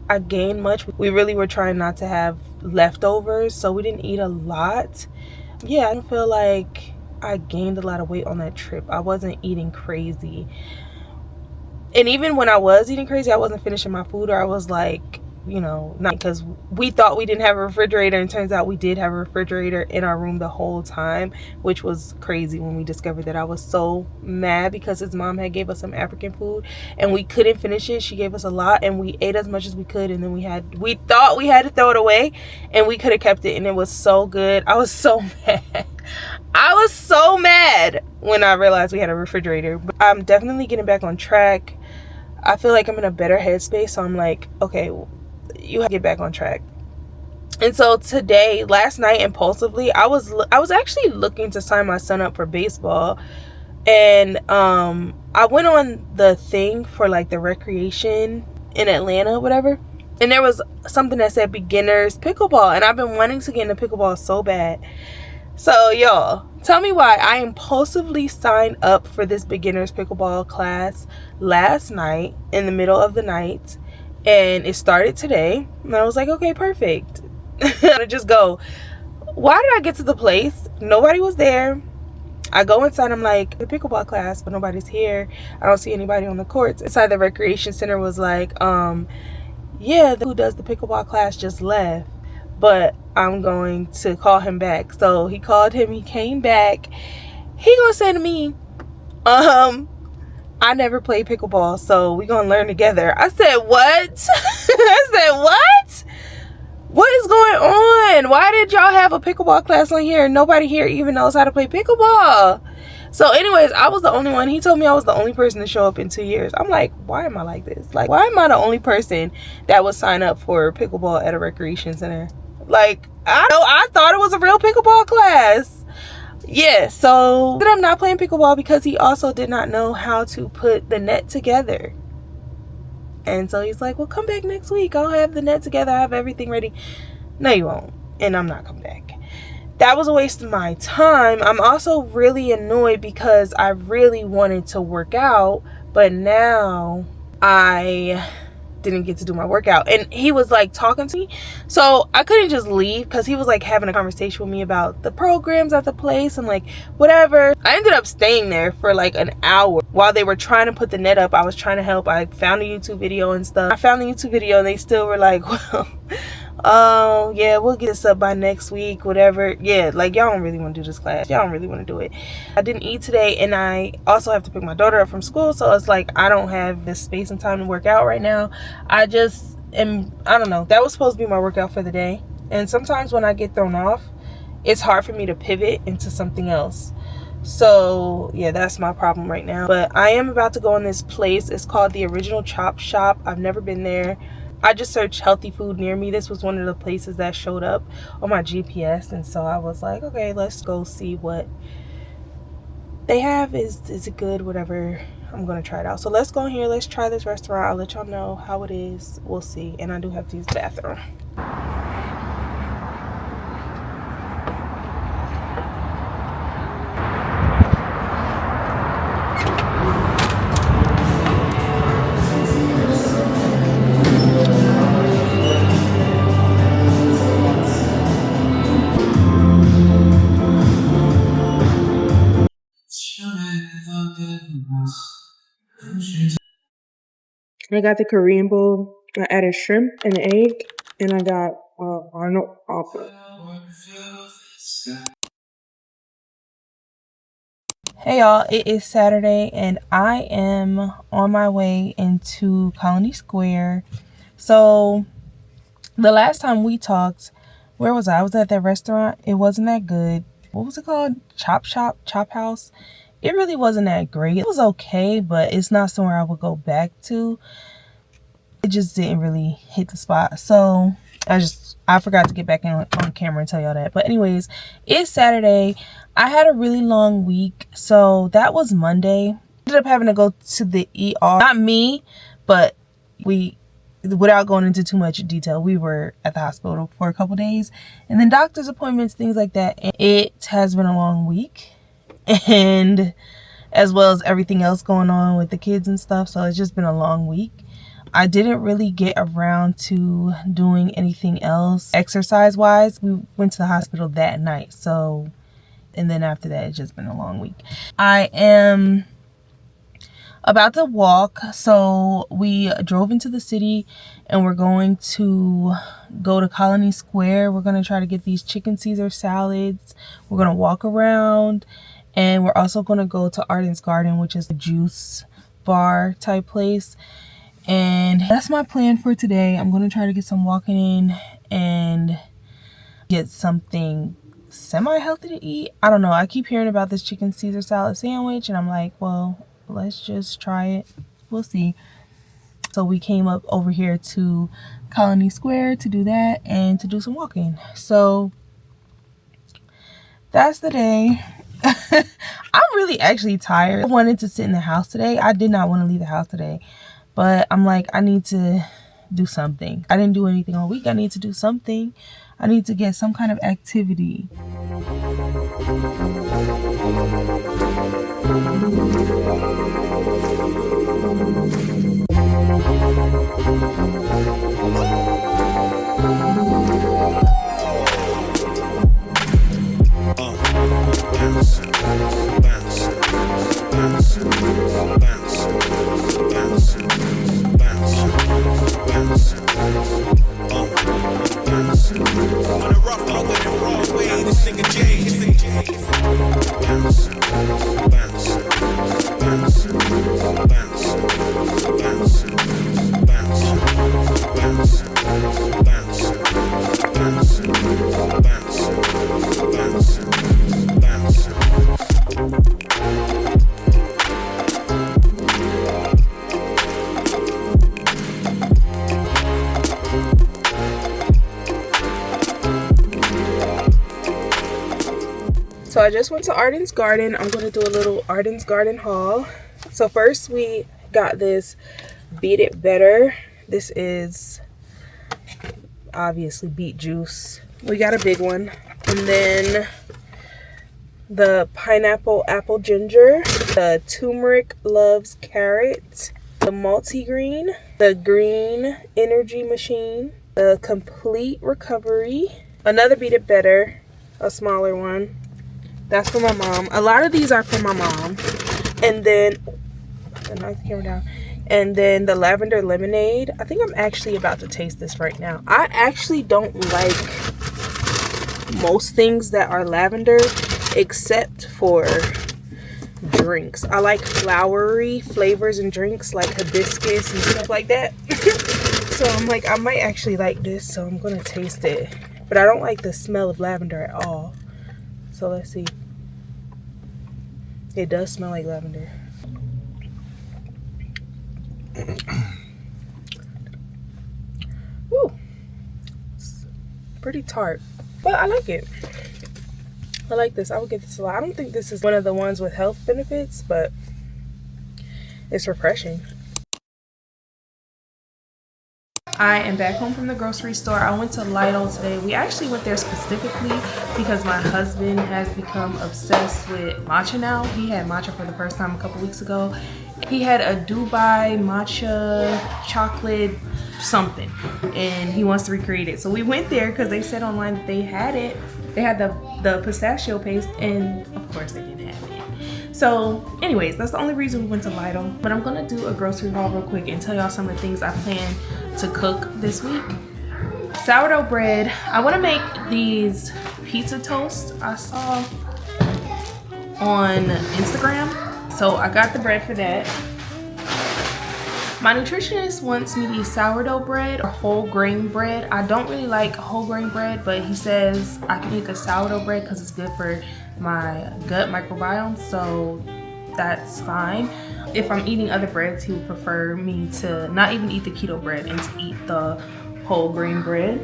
I gained much. We really were trying not to have leftovers, so we didn't eat a lot. Yeah, I don't feel like I gained a lot of weight on that trip. I wasn't eating crazy. And even when I was eating crazy, I wasn't finishing my food, or I was like, you know, not, because we thought we didn't have a refrigerator, and it turns out we did have a refrigerator in our room the whole time, which was crazy when we discovered that. I was so mad because his mom had gave us some African food and we couldn't finish it. She gave us a lot and we ate as much as we could, and then we thought we had to throw it away, and we could have kept it, and it was so good. I was so mad. I was so mad when I realized we had a refrigerator. But I'm definitely getting back on track. I feel like I'm in a better headspace, so I'm like, okay, you have to get back on track. And so last night, impulsively, I was actually looking to sign my son up for baseball, and I went on the thing for like the recreation in Atlanta, whatever, and there was something that said beginners pickleball, and I've been wanting to get into pickleball so bad. So y'all, tell me why I impulsively signed up for this beginners pickleball class last night in the middle of the night, and it started today, and I was like, okay, perfect. I just go. Why did I get to the place? Nobody was there. I go inside, I'm like, the pickleball class, but nobody's here. I don't see anybody on the courts. Inside the recreation center was like, yeah, who does the pickleball class just left, but I'm going to call him back. So he called him, he came back. He gonna say to me, I never played pickleball, so we gonna learn together. I said, what? I said, what? What is going on? Why did y'all have a pickleball class on here? Nobody here even knows how to play pickleball. So anyways, I was the only one. He told me I was the only person to show up in 2 years. I'm like, why am I like this? Like, why am I the only person that would sign up for pickleball at a recreation center? Like, I thought it was a real pickleball class. Yeah, so I'm not playing pickleball because he also did not know how to put the net together. And so he's like, well, come back next week. I'll have the net together. I have everything ready. No, you won't. And I'm not coming back. That was a waste of my time. I'm also really annoyed because I really wanted to work out, but now I didn't get to do my workout. And he was like talking to me, so I couldn't just leave because he was like having a conversation with me about the programs at the place and like whatever. I ended up staying there for like an hour while they were trying to put the net up. I was trying to help. I found a YouTube video and stuff. I found the YouTube video and they still were like, well, oh yeah, we'll get this up by next week, whatever. Yeah, like y'all don't really want to do this class. Y'all don't really want to do it. I didn't eat today, and I also have to pick my daughter up from school, so it's like I don't have this space and time to work out right now. I just am, I don't know, that was supposed to be my workout for the day, and sometimes when I get thrown off, it's hard for me to pivot into something else. So yeah, that's my problem right now. But I am about to go in this place. It's called the Original Chop Shop. I've never been there. I just searched healthy food near me. This was one of the places that showed up on my GPS, and so I was like, okay, let's go see what they have. Is it good? Whatever. I'm gonna try it out. So let's go in here. Let's try this restaurant. I'll let y'all know how it is. We'll see. And I do have to use the bathroom. I got the Korean bowl. I added shrimp and an egg, and I got Arnold apple. Hey y'all, it is Saturday and I am on my way into Colony Square. So the last time we talked, where was I? I was at that restaurant. It wasn't that good. What was it called? Chop House. It really wasn't that great. It was okay, but it's not somewhere I would go back to. It just didn't really hit the spot. So I forgot to get back on camera and tell y'all that. But anyways, it's Saturday. I had a really long week. So that was Monday. I ended up having to go to the ER. Not me, but without going into too much detail, we were at the hospital for a couple days. And then doctor's appointments, things like that. And it has been a long week. And as well as everything else going on with the kids and stuff. So it's just been a long week. I didn't really get around to doing anything else exercise wise. We went to the hospital that night. So, and then after that, it's just been a long week. I am about to walk. So we drove into the city and we're going to go to Colony Square. We're going to try to get these chicken Caesar salads. We're going to walk around. And we're also going to go to Arden's Garden, which is a juice bar type place. And that's my plan for today. I'm going to try to get some walking in and get something semi-healthy to eat. I don't know. I keep hearing about this chicken Caesar salad sandwich. And I'm like, well, let's just try it. We'll see. So we came up over here to Colony Square to do that and to do some walking. So that's the day. I'm really actually tired. I wanted to sit in the house today. I did not want to leave the house today, but I'm like, I need to do something. I didn't do anything all week. I need to do something. I need to get some kind of activity. So I just went to Arden's Garden. I'm going to do a little Arden's Garden haul. So first we got this Beat It Better. This is obviously beet juice. We got a big one. And then the pineapple apple ginger, the turmeric loves carrot, the multigreen, the green energy machine, the complete recovery, another Beat It Better, a smaller one. That's for my mom. A lot of these are for my mom. And then, knock the camera down. And then the lavender lemonade. I think I'm actually about to taste this right now. I actually don't like most things that are lavender except for drinks. I like flowery flavors in drinks like hibiscus and stuff like that. So I'm like, I might actually like this, so I'm gonna taste it. But I don't like the smell of lavender at all. So let's see. It does smell like lavender. Ooh, it's pretty tart, but I like it. I like this. I would get this a lot. I don't think this is one of the ones with health benefits, but it's refreshing. I am back home from the grocery store. I went to Lidl today. We actually went there specifically because my husband has become obsessed with matcha now. He had matcha for the first time a couple weeks ago. He had a Dubai matcha chocolate something and he wants to recreate it. So we went there because they said online that they had it. They had the pistachio paste, and of course they didn't have it. So anyways, that's the only reason we went to Lidl. But I'm gonna do a grocery haul real quick and tell y'all some of the things I plan to cook this week. Sourdough bread. I want to make these pizza toasts I saw on Instagram. So I got the bread for that. My nutritionist wants me to eat sourdough bread or whole grain bread. I don't really like whole grain bread, but he says I can eat the sourdough bread because it's good for my gut microbiome, so that's fine. If I'm eating other breads, he would prefer me to not even eat the keto bread and to eat the whole grain bread.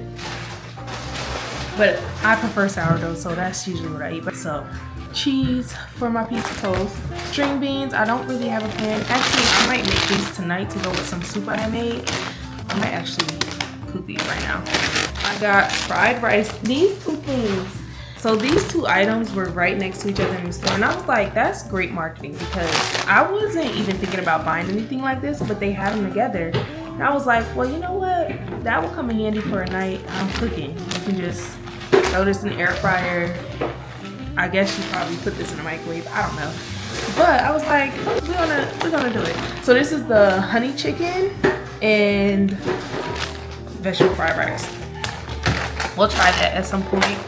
But I prefer sourdough, so that's usually what I eat. So cheese for my pizza toast, string beans. I don't really have a pan. Actually, I might make these tonight to go with some soup I made. I might actually cook these right now. I got fried rice. These two things. So these two items were right next to each other in the store, and I was like, that's great marketing, because I wasn't even thinking about buying anything like this, but they had them together. And I was like, well, you know what? That will come in handy for a night I'm cooking. You can just throw this in the air fryer. I guess you probably put this in the microwave. I don't know. But I was like, we're gonna do it. So this is the honey chicken and vegetable fried rice. We'll try that at some point.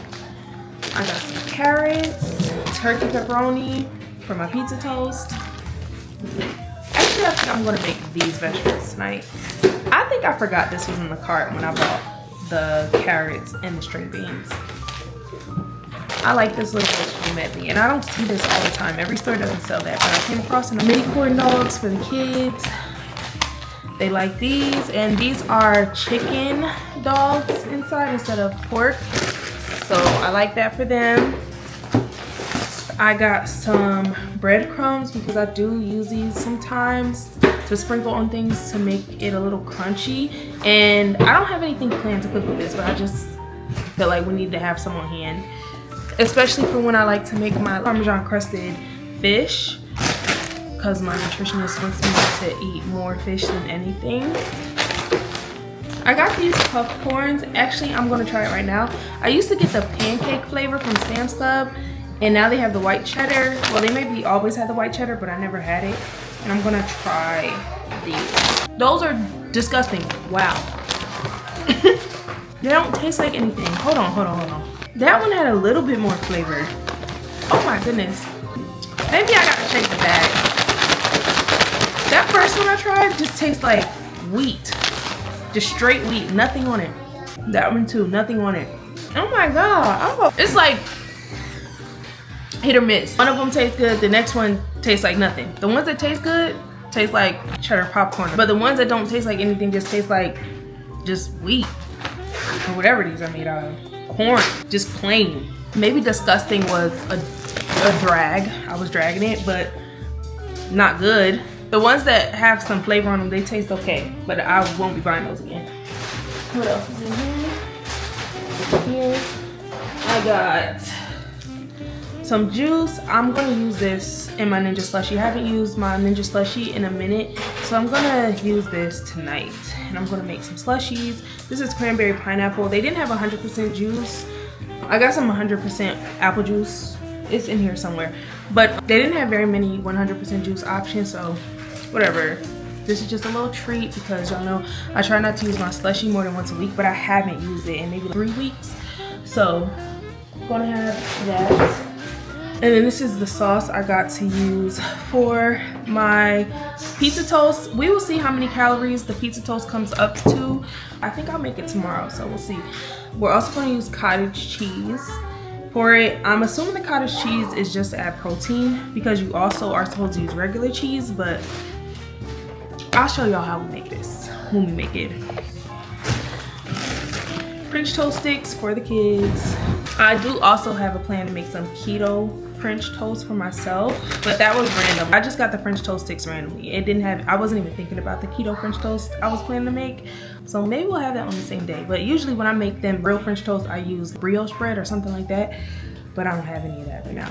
I got some carrots, turkey pepperoni for my pizza toast. Actually, I think I'm gonna make these vegetables tonight. I think I forgot this was in the cart when I bought the carrots and the string beans. I like this little vegetable medley, and I don't see this all the time. Every store doesn't sell that, but I came across some mini corn dogs for the kids. They like these, and these are chicken dogs inside instead of pork. So I like that for them. I got some breadcrumbs because I do use these sometimes to sprinkle on things to make it a little crunchy. And I don't have anything planned to cook with this, but I just feel like we need to have some on hand. Especially for when I like to make my Parmesan crusted fish, because my nutritionist wants me to eat more fish than anything. I got these popcorns. Actually, I'm gonna try it right now. I used to get the pancake flavor from Sam's Club, and now they have the white cheddar. Well, they maybe always had the white cheddar, but I never had it. And I'm gonna try these. Those are disgusting. Wow. They don't taste like anything. Hold on. That one had a little bit more flavor. Oh my goodness. Maybe I gotta shake the bag. first one I tried just tastes like wheat. Just straight wheat, nothing on it. That one too, nothing on it. Oh my God, it's like hit or miss. One of them tastes good, the next one tastes like nothing. The ones that taste good taste like cheddar popcorn, but the ones that don't taste like anything just taste like just wheat or whatever these are made out of. Corn, just plain. Maybe disgusting was a drag. I was dragging it, but not good. The ones that have some flavor on them, they taste okay, but I won't be buying those again. What else is in here? Here, I got some juice. I'm gonna use this in my Ninja Slushie. I haven't used my Ninja Slushie in a minute, so I'm gonna use this tonight. And I'm gonna make some slushies. This is cranberry pineapple. They didn't have 100% juice. I got some 100% apple juice. It's in here somewhere. But they didn't have very many 100% juice options, so whatever. This is just a little treat because y'all know I try not to use my slushie more than once a week, but I haven't used it in maybe 3 weeks. So I'm gonna have that. And then this is the sauce I got to use for my pizza toast. We will see how many calories the pizza toast comes up to. I think I'll make it tomorrow, so we'll see. We're also gonna use cottage cheese for it. I'm assuming the cottage cheese is just to add protein because you also are supposed to use regular cheese, but I'll show y'all how we make this when we make it. French toast sticks for the kids. I do also have a plan to make some keto French toast for myself, but that was random. I just got the French toast sticks randomly. It didn't have, I wasn't even thinking about the keto French toast I was planning to make. So maybe we'll have that on the same day. But usually when I make them real French toast, I use brioche bread or something like that. But I don't have any of that right now.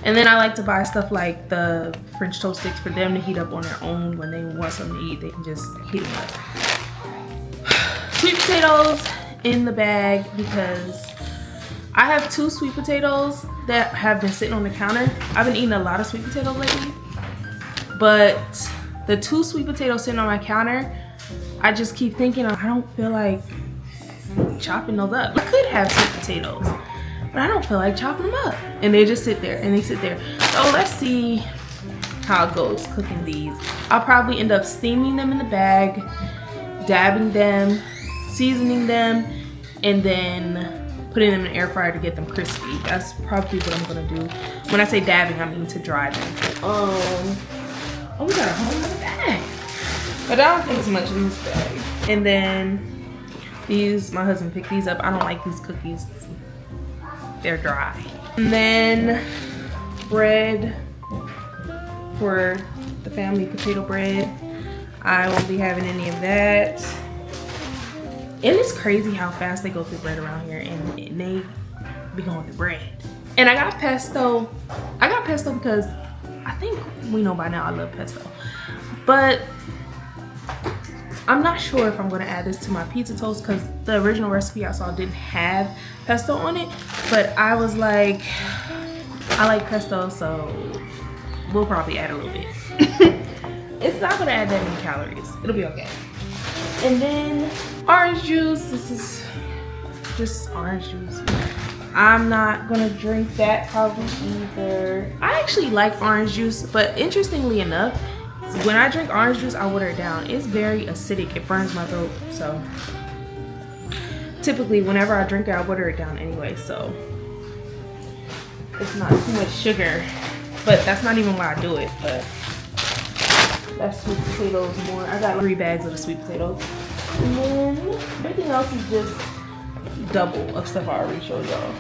And then I like to buy stuff like the French toast sticks for them to heat up on their own. When they want something to eat, they can just heat them up. Sweet potatoes in the bag because I have 2 sweet potatoes that have been sitting on the counter. I've been eating a lot of sweet potatoes lately, but the 2 sweet potatoes sitting on my counter, I just keep thinking I don't feel like chopping those up. I could have sweet potatoes, but I don't feel like chopping them up. And they just sit there and they sit there. So let's see how it goes cooking these. I'll probably end up steaming them in the bag, dabbing them, seasoning them, and then putting them in the air fryer to get them crispy. That's probably what I'm gonna do. When I say dabbing, I mean to dry them. Oh, we got a whole other bag. But I don't think it's much in this bag. And then these, my husband picked these up. I don't like these cookies. They're dry. And then bread for the family, potato bread. I won't be having any of that. It is crazy how fast they go through bread around here, and they be going through bread. And I got pesto. I got pesto because I think we know by now I love pesto. But I'm not sure if I'm gonna add this to my pizza toast because the original recipe I saw didn't have pesto on it. But I was like, I like pesto, so we'll probably add a little bit. It's not gonna add that many calories. It'll be okay. And then orange juice. This is just orange juice. I'm not gonna drink that probably either. I actually like orange juice, but interestingly enough, when I drink orange juice, I water it down. It's very acidic. It burns my throat. So typically whenever I drink it, I water it down anyway. So it's not too much sugar, but that's not even why I do it. But that's sweet potatoes more. I got 3 bags of the sweet potatoes. And then everything else is just double of stuff I already showed y'all.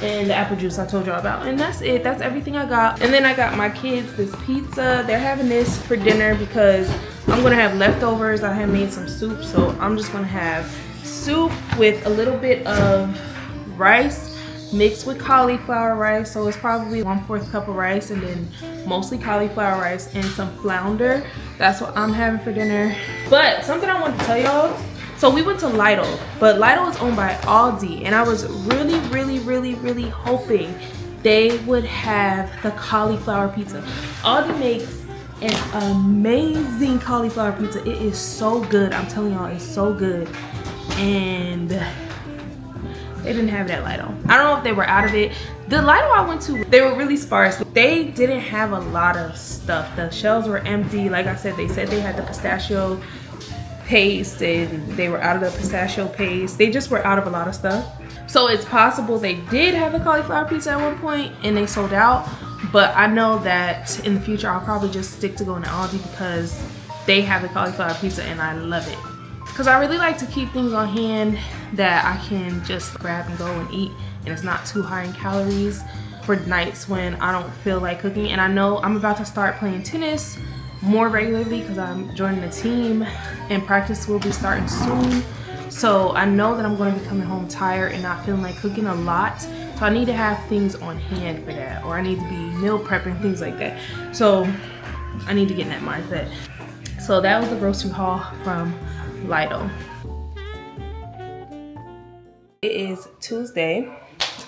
And the apple juice I told y'all about. And that's it. That's everything I got. And then I got my kids this pizza. They're having this for dinner because I'm gonna have leftovers. I have made some soup, so I'm just gonna have soup with a little bit of rice mixed with cauliflower rice. So it's probably 1/4 cup of rice and then mostly cauliflower rice and some flounder. That's what I'm having for dinner. But something I wanted to tell y'all. So we went to Lidl, but Lidl is owned by Aldi, and I was really hoping they would have the cauliflower pizza. Aldi makes an amazing cauliflower pizza. It is so good. I'm telling y'all, it's so good. And they didn't have it at Lidl. I don't know if they were out of it. The Lidl I went to, they were really sparse. They didn't have a lot of stuff. The shelves were empty. Like I said, they they had the pistachio paste and they were out of the pistachio paste. They just were out of a lot of stuff. So it's possible they did have the cauliflower pizza at one point and they sold out. But I know that in the future, I'll probably just stick to going to Aldi because they have the cauliflower pizza and I love it. Because I really like to keep things on hand that I can just grab and go and eat, and it's not too high in calories for nights when I don't feel like cooking. And I know I'm about to start playing tennis more regularly because I'm joining a team and practice will be starting soon. So I know that I'm going to be coming home tired and not feeling like cooking a lot. So I need to have things on hand for that, or I need to be meal prepping, things like that. So I need to get in that mindset. So that was the grocery haul from Lidl. It is Tuesday.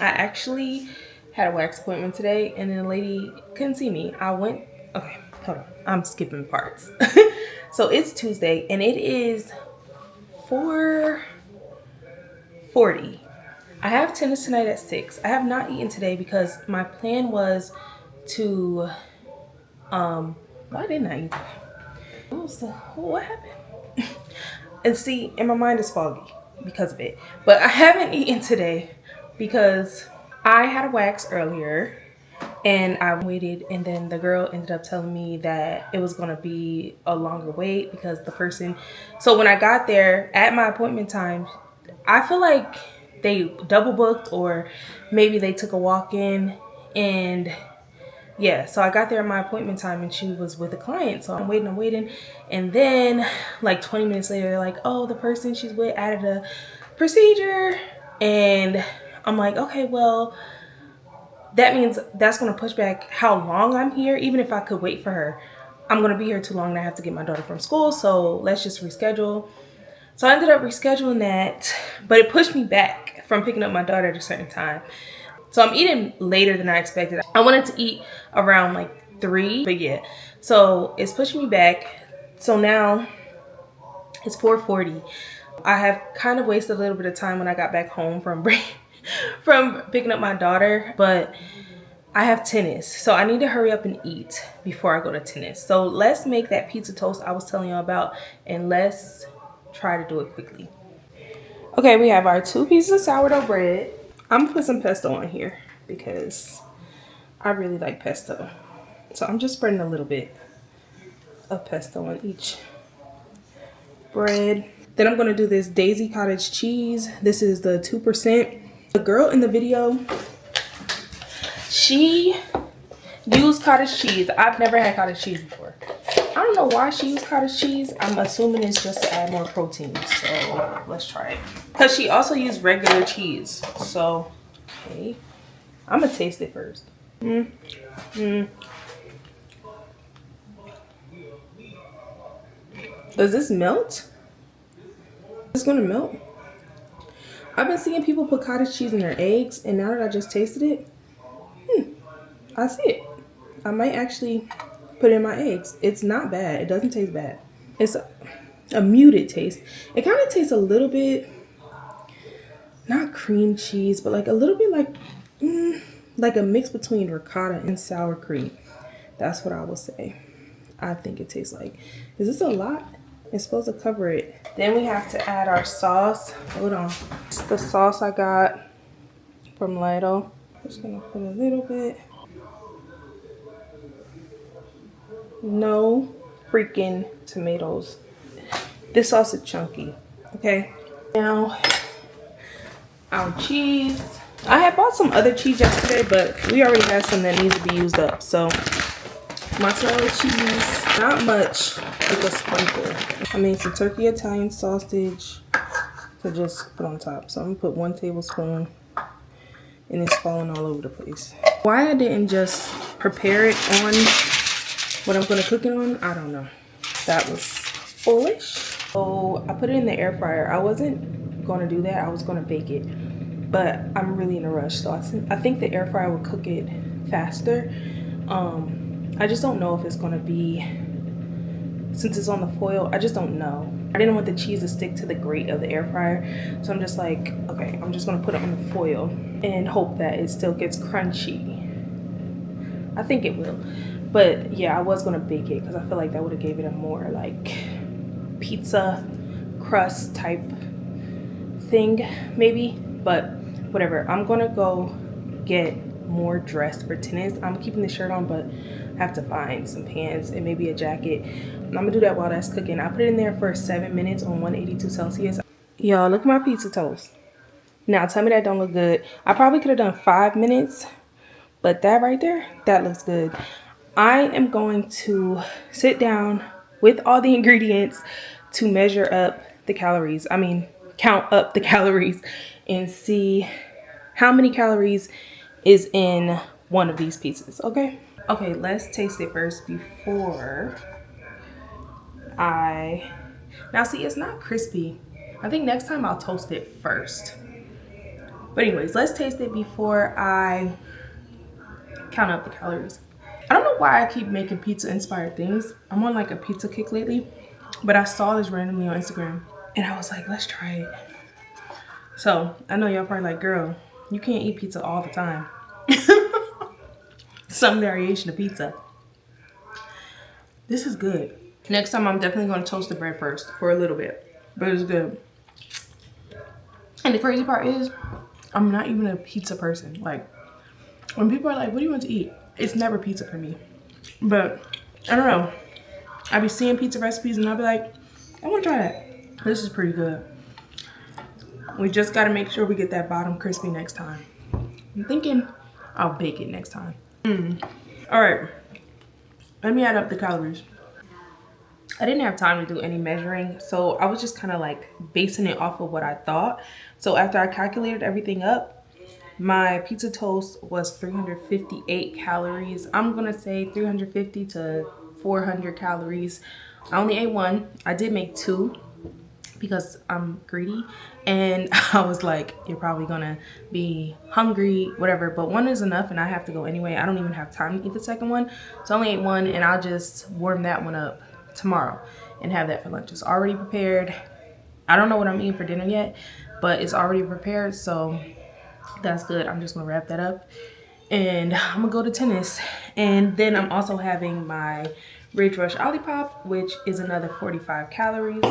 I actually had a wax appointment today and then the lady couldn't see me. Okay, hold on. I'm skipping parts. So it's Tuesday and it is 4:40. I have tennis tonight at 6. I have not eaten today because my plan was to why didn't I eat? What happened? And see, and my mind is foggy because of it. But I haven't eaten today because I had a wax earlier and I waited, and then the girl ended up telling me that it was gonna be a longer wait because the person, so when I got there at my appointment time, I feel like they double booked or maybe they took a walk-in, and yeah, so I got there at my appointment time and she was with a client. So I'm waiting. And then like 20 minutes later, they're like, oh, the person she's with added a procedure. And I'm like, okay, well, that means that's going to push back how long I'm here. Even if I could wait for her, I'm going to be here too long and I have to get my daughter from school. So let's just reschedule. So I ended up rescheduling that, but it pushed me back from picking up my daughter at a certain time. So I'm eating later than I expected. I wanted to eat around like 3, but yeah. So it's pushing me back. So now it's 4:40. I have kind of wasted a little bit of time when I got back home from picking up my daughter, but I have tennis. So I need to hurry up and eat before I go to tennis. So let's make that pizza toast I was telling you about and let's try to do it quickly. Okay, we have our 2 pieces of sourdough bread. I'm gonna put some pesto on here because I really like pesto. So I'm just spreading a little bit of pesto on each bread. Then I'm gonna do this Daisy cottage cheese. This is the 2%. The girl in the video, she used cottage cheese. I've never had cottage cheese before. I don't know why she used cottage cheese. I'm assuming it's just to add more protein. So let's try it. Because she also used regular cheese. So, okay. I'm going to taste it first. Does this melt? It's going to melt. I've been seeing people put cottage cheese in their eggs. And now that I just tasted it, I see it. I might actually put it in my eggs. It's not bad. It doesn't taste bad. It's a muted taste. It kind of tastes a little bit, not cream cheese, but like a little bit like a mix between ricotta and sour cream. That's what I would say. I think it tastes like. Is this a lot? It's supposed to cover it. Then we have to add our sauce. Hold on. It's the sauce I got from Lidl. Just gonna put a little bit. No freaking tomatoes. This sauce is chunky. Okay. Now, our cheese. I had bought some other cheese yesterday, but we already have some that needs to be used up. So, mozzarella cheese. Not much, like a sprinkle. I made some turkey Italian sausage to just put on top. So, I'm going to put 1 tablespoon. And it's falling all over the place. Why I didn't just prepare it on what I'm gonna cook it on, I don't know. That was foolish. So I put it in the air fryer. I wasn't gonna do that. I was gonna bake it, but I'm really in a rush. So I think the air fryer will cook it faster. I just don't know if it's gonna be, since it's on the foil, I just don't know. I didn't want the cheese to stick to the grate of the air fryer. So I'm just like, okay, I'm just gonna put it on the foil and hope that it still gets crunchy. I think it will. But yeah, I was gonna bake it because I feel like that would have gave it a more like pizza crust type thing maybe. But whatever, I'm gonna go get more dressed for tennis. I'm keeping the shirt on, but I have to find some pants and maybe a jacket. I'm gonna do that while that's cooking. I put it in there for 7 minutes on 182 Celsius. Y'all, look at my pizza toast. Now tell me that don't look good. I probably could have done 5 minutes, but that right there, that looks good. I am going to sit down with all the ingredients to measure up the calories. I mean, count up the calories and see how many calories is in one of these pieces, okay? Okay, let's taste it first before now see, it's not crispy. I think next time I'll toast it first. But anyways, let's taste it before I count up the calories. I don't know why I keep making pizza inspired things. I'm on like a pizza kick lately, but I saw this randomly on Instagram and I was like, let's try it. So I know y'all probably like, girl, you can't eat pizza all the time. Some variation of pizza. This is good. Next time I'm definitely gonna toast the bread first for a little bit, but it's good. And the crazy part is, I'm not even a pizza person. Like, when people are like, what do you want to eat? It's never pizza for me. But, I don't know. I be seeing pizza recipes and I'll be like, I want to try that. This is pretty good. We just got to make sure we get that bottom crispy next time. I'm thinking I'll bake it next time. All right. Let me add up the calories. I didn't have time to do any measuring, so I was just kind of like basing it off of what I thought. So after I calculated everything up, my pizza toast was 358 calories. I'm gonna say 350 to 400 calories. I only ate one. I did make two because I'm greedy, and I was like, you're probably gonna be hungry, whatever, but one is enough and I have to go anyway. I don't even have time to eat the second one, so I only ate one, and I'll just warm that one up tomorrow and have that for lunch. It's already prepared. I don't know what I'm eating for dinner yet, but it's already prepared, so that's good. I'm just gonna wrap that up and I'm gonna go to tennis. And then I'm also having my Ridge Rush Olipop, which is another 45 calories.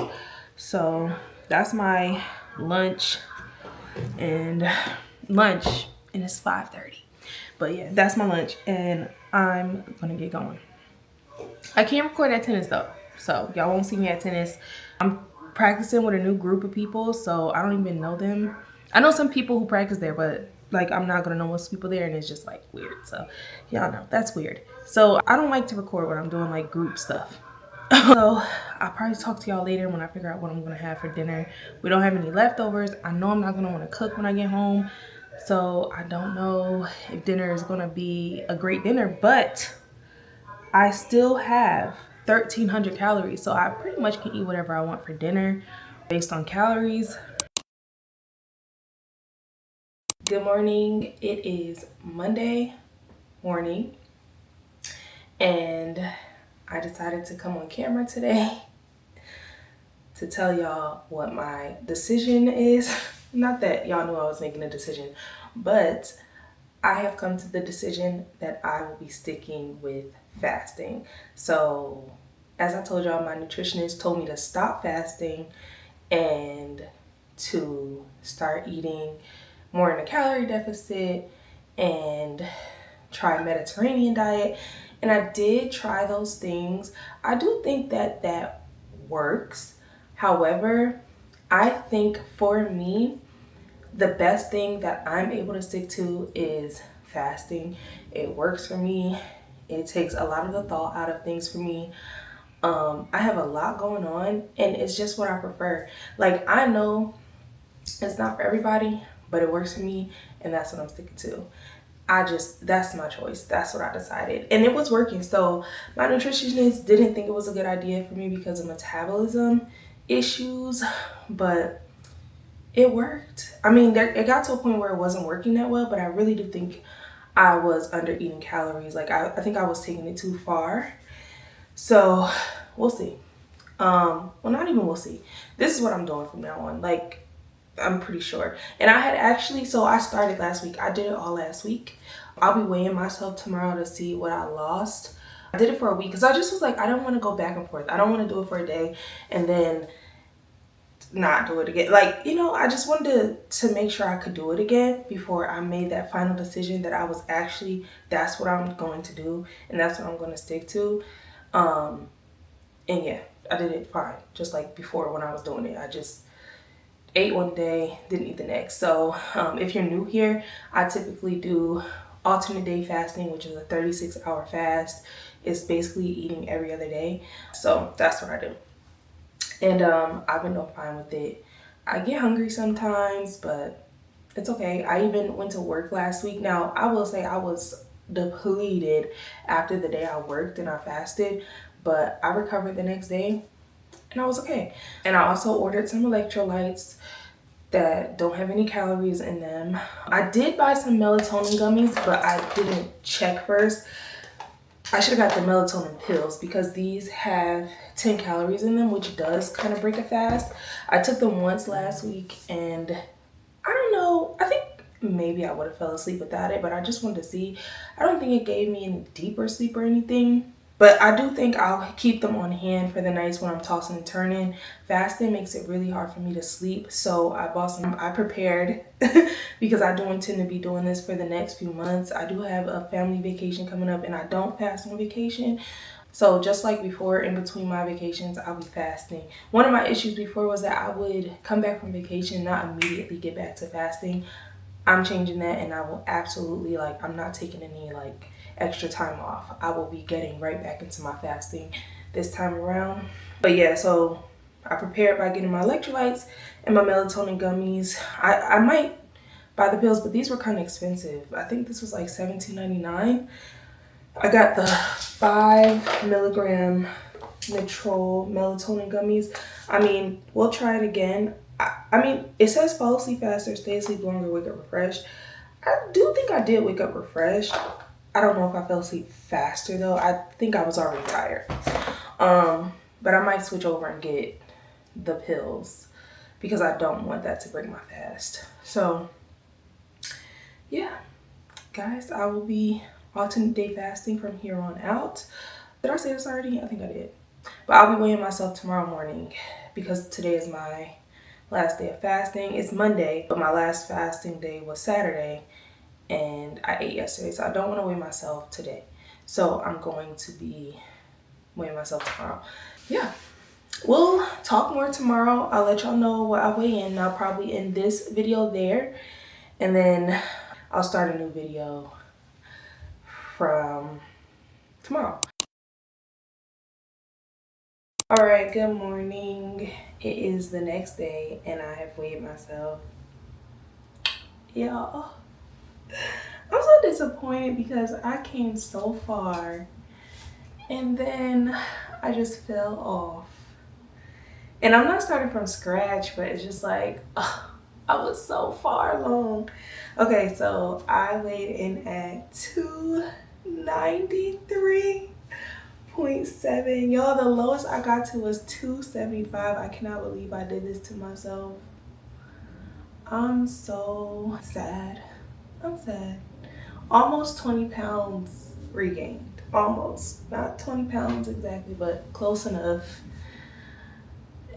So that's my lunch, and it's 5:30. But yeah, that's my lunch and I'm gonna get going. I can't record at tennis though, so y'all won't see me at tennis. I'm practicing with a new group of people, so I don't even know them. I know some people who practice there, but like I'm not gonna know most people there, and it's just like weird. So y'all know that's weird. So I don't like to record when I'm doing like group stuff. So I'll probably talk to y'all later when I figure out what I'm gonna have for dinner. We don't have any leftovers. I know I'm not gonna want to cook when I get home, so I don't know if dinner is gonna be a great dinner, but I still have 1,300 calories, so I pretty much can eat whatever I want for dinner based on calories. Good morning. It is Monday morning, and I decided to come on camera today to tell y'all what my decision is. Not that y'all knew I was making a decision, but I have come to the decision that I will be sticking with fasting. So as I told y'all, my nutritionist told me to stop fasting and to start eating more in a calorie deficit and try Mediterranean diet. And I did try those things. I do think that that works. However, I think for me, the best thing that I'm able to stick to is fasting. It works for me. It takes a lot of the thought out of things for me. I have a lot going on, and it's just what I prefer. Like, I know it's not for everybody, but it works for me, and that's what I'm sticking to. That's my choice. That's what I decided, and it was working. So my nutritionist didn't think it was a good idea for me because of metabolism issues, but it worked. I mean, it got to a point where it wasn't working that well, but I really do think I was under eating calories. Like, I think I was taking it too far. So we'll see. Well, not even we'll see. This is what I'm doing from now on. Like, I'm pretty sure. And I had actually, so I started last week. I did it all last week. I'll be weighing myself tomorrow to see what I lost. I did it for a week because I just was like, I don't want to go back and forth. I don't want to do it for a day and then not do it again. Like, you know, I just wanted to make sure I could do it again before I made that final decision that I was actually, that's what I'm going to do and that's what I'm going to stick to. And yeah, I did it fine. Just like before when I was doing it, I just ate one day, didn't eat the next. So if you're new here, I typically do alternate day fasting, which is a 36-hour fast. It's basically eating every other day. So that's what I do. And I've been doing fine with it. I get hungry sometimes, but it's okay. I even went to work last week. Now, I will say I was depleted after the day I worked and I fasted, but I recovered the next day and I was okay. And I also ordered some electrolytes that don't have any calories in them. I did buy some melatonin gummies, but I didn't check first. I should have got the melatonin pills because these have 10 calories in them, which does kind of break a fast. I took them once last week and I don't know, I think maybe I would have fell asleep without it, but I just wanted to see. I don't think it gave me any deeper sleep or anything. But I do think I'll keep them on hand for the nights when I'm tossing and turning. Fasting makes it really hard for me to sleep. So I bought some, I prepared because I do intend to be doing this for the next few months. I do have a family vacation coming up and I don't fast on vacation. So just like before, in between my vacations, I'll be fasting. One of my issues before was that I would come back from vacation, not immediately get back to fasting. I'm changing that and I will absolutely, like, I'm not taking any like extra time off. I will be getting right back into my fasting this time around. But yeah, so I prepared by getting my electrolytes and my melatonin gummies. I might buy the pills, but these were kind of expensive. I think this was like $17.99. I got the 5 milligram Natrol melatonin gummies. I mean, we'll try it again. I mean, it says fall asleep faster, stay asleep longer, wake up refreshed. I do think I did wake up refreshed. I don't know if I fell asleep faster though. I think I was already tired. But I might switch over and get the pills because I don't want that to break my fast. So yeah, guys, I will be alternate day fasting from here on out. Did I say this already? I think I did. But I'll be weighing myself tomorrow morning because today is my last day of fasting. It's Monday, but my last fasting day was Saturday and I ate yesterday, so I don't want to weigh myself today. So I'm going to be weighing myself tomorrow. Yeah, we'll talk more tomorrow. I'll let y'all know what I weigh in. I'll probably end this video there and then I'll start a new video from tomorrow. All right, good morning. It is the next day and I have weighed myself. Y'all, I'm so disappointed because I came so far and then I just fell off. And I'm not starting from scratch, but it's just like, I was so far along. Okay, so I weighed in at 293.7. Y'all, the lowest I got to was 275. I cannot believe I did this to myself. I'm so sad. I'm sad. Almost 20 pounds regained. Almost. Not 20 pounds exactly, but close enough.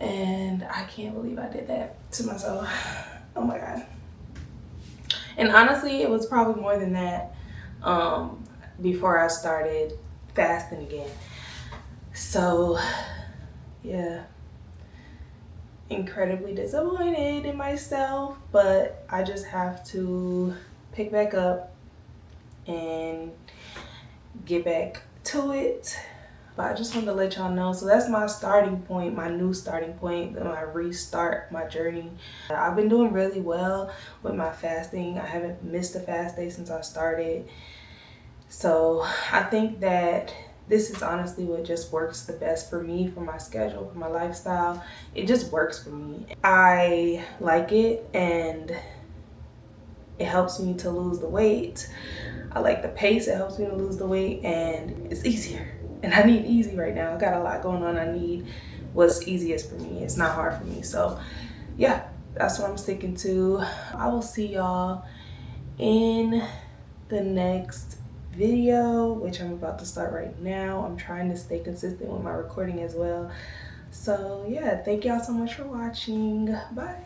And I can't believe I did that to myself. Oh my God. And honestly, it was probably more than that before I started fasting again. So yeah, incredibly disappointed in myself, but I just have to pick back up and get back to it. But I just wanted to let y'all know. So that's my starting point, my new starting point, my restart, my journey. I've been doing really well with my fasting. I haven't missed a fast day since I started. So I think that this is honestly what just works the best for me, for my schedule, for my lifestyle. It just works for me. I like it and it helps me to lose the weight. I like the pace, it helps me to lose the weight, and it's easier. And I need easy right now. I got a lot going on. I need what's easiest for me. It's not hard for me. So yeah, that's what I'm sticking to. I will see y'all in the next video, which I'm about to start right now. I'm trying to stay consistent with my recording as well. So yeah, thank y'all so much for watching. Bye.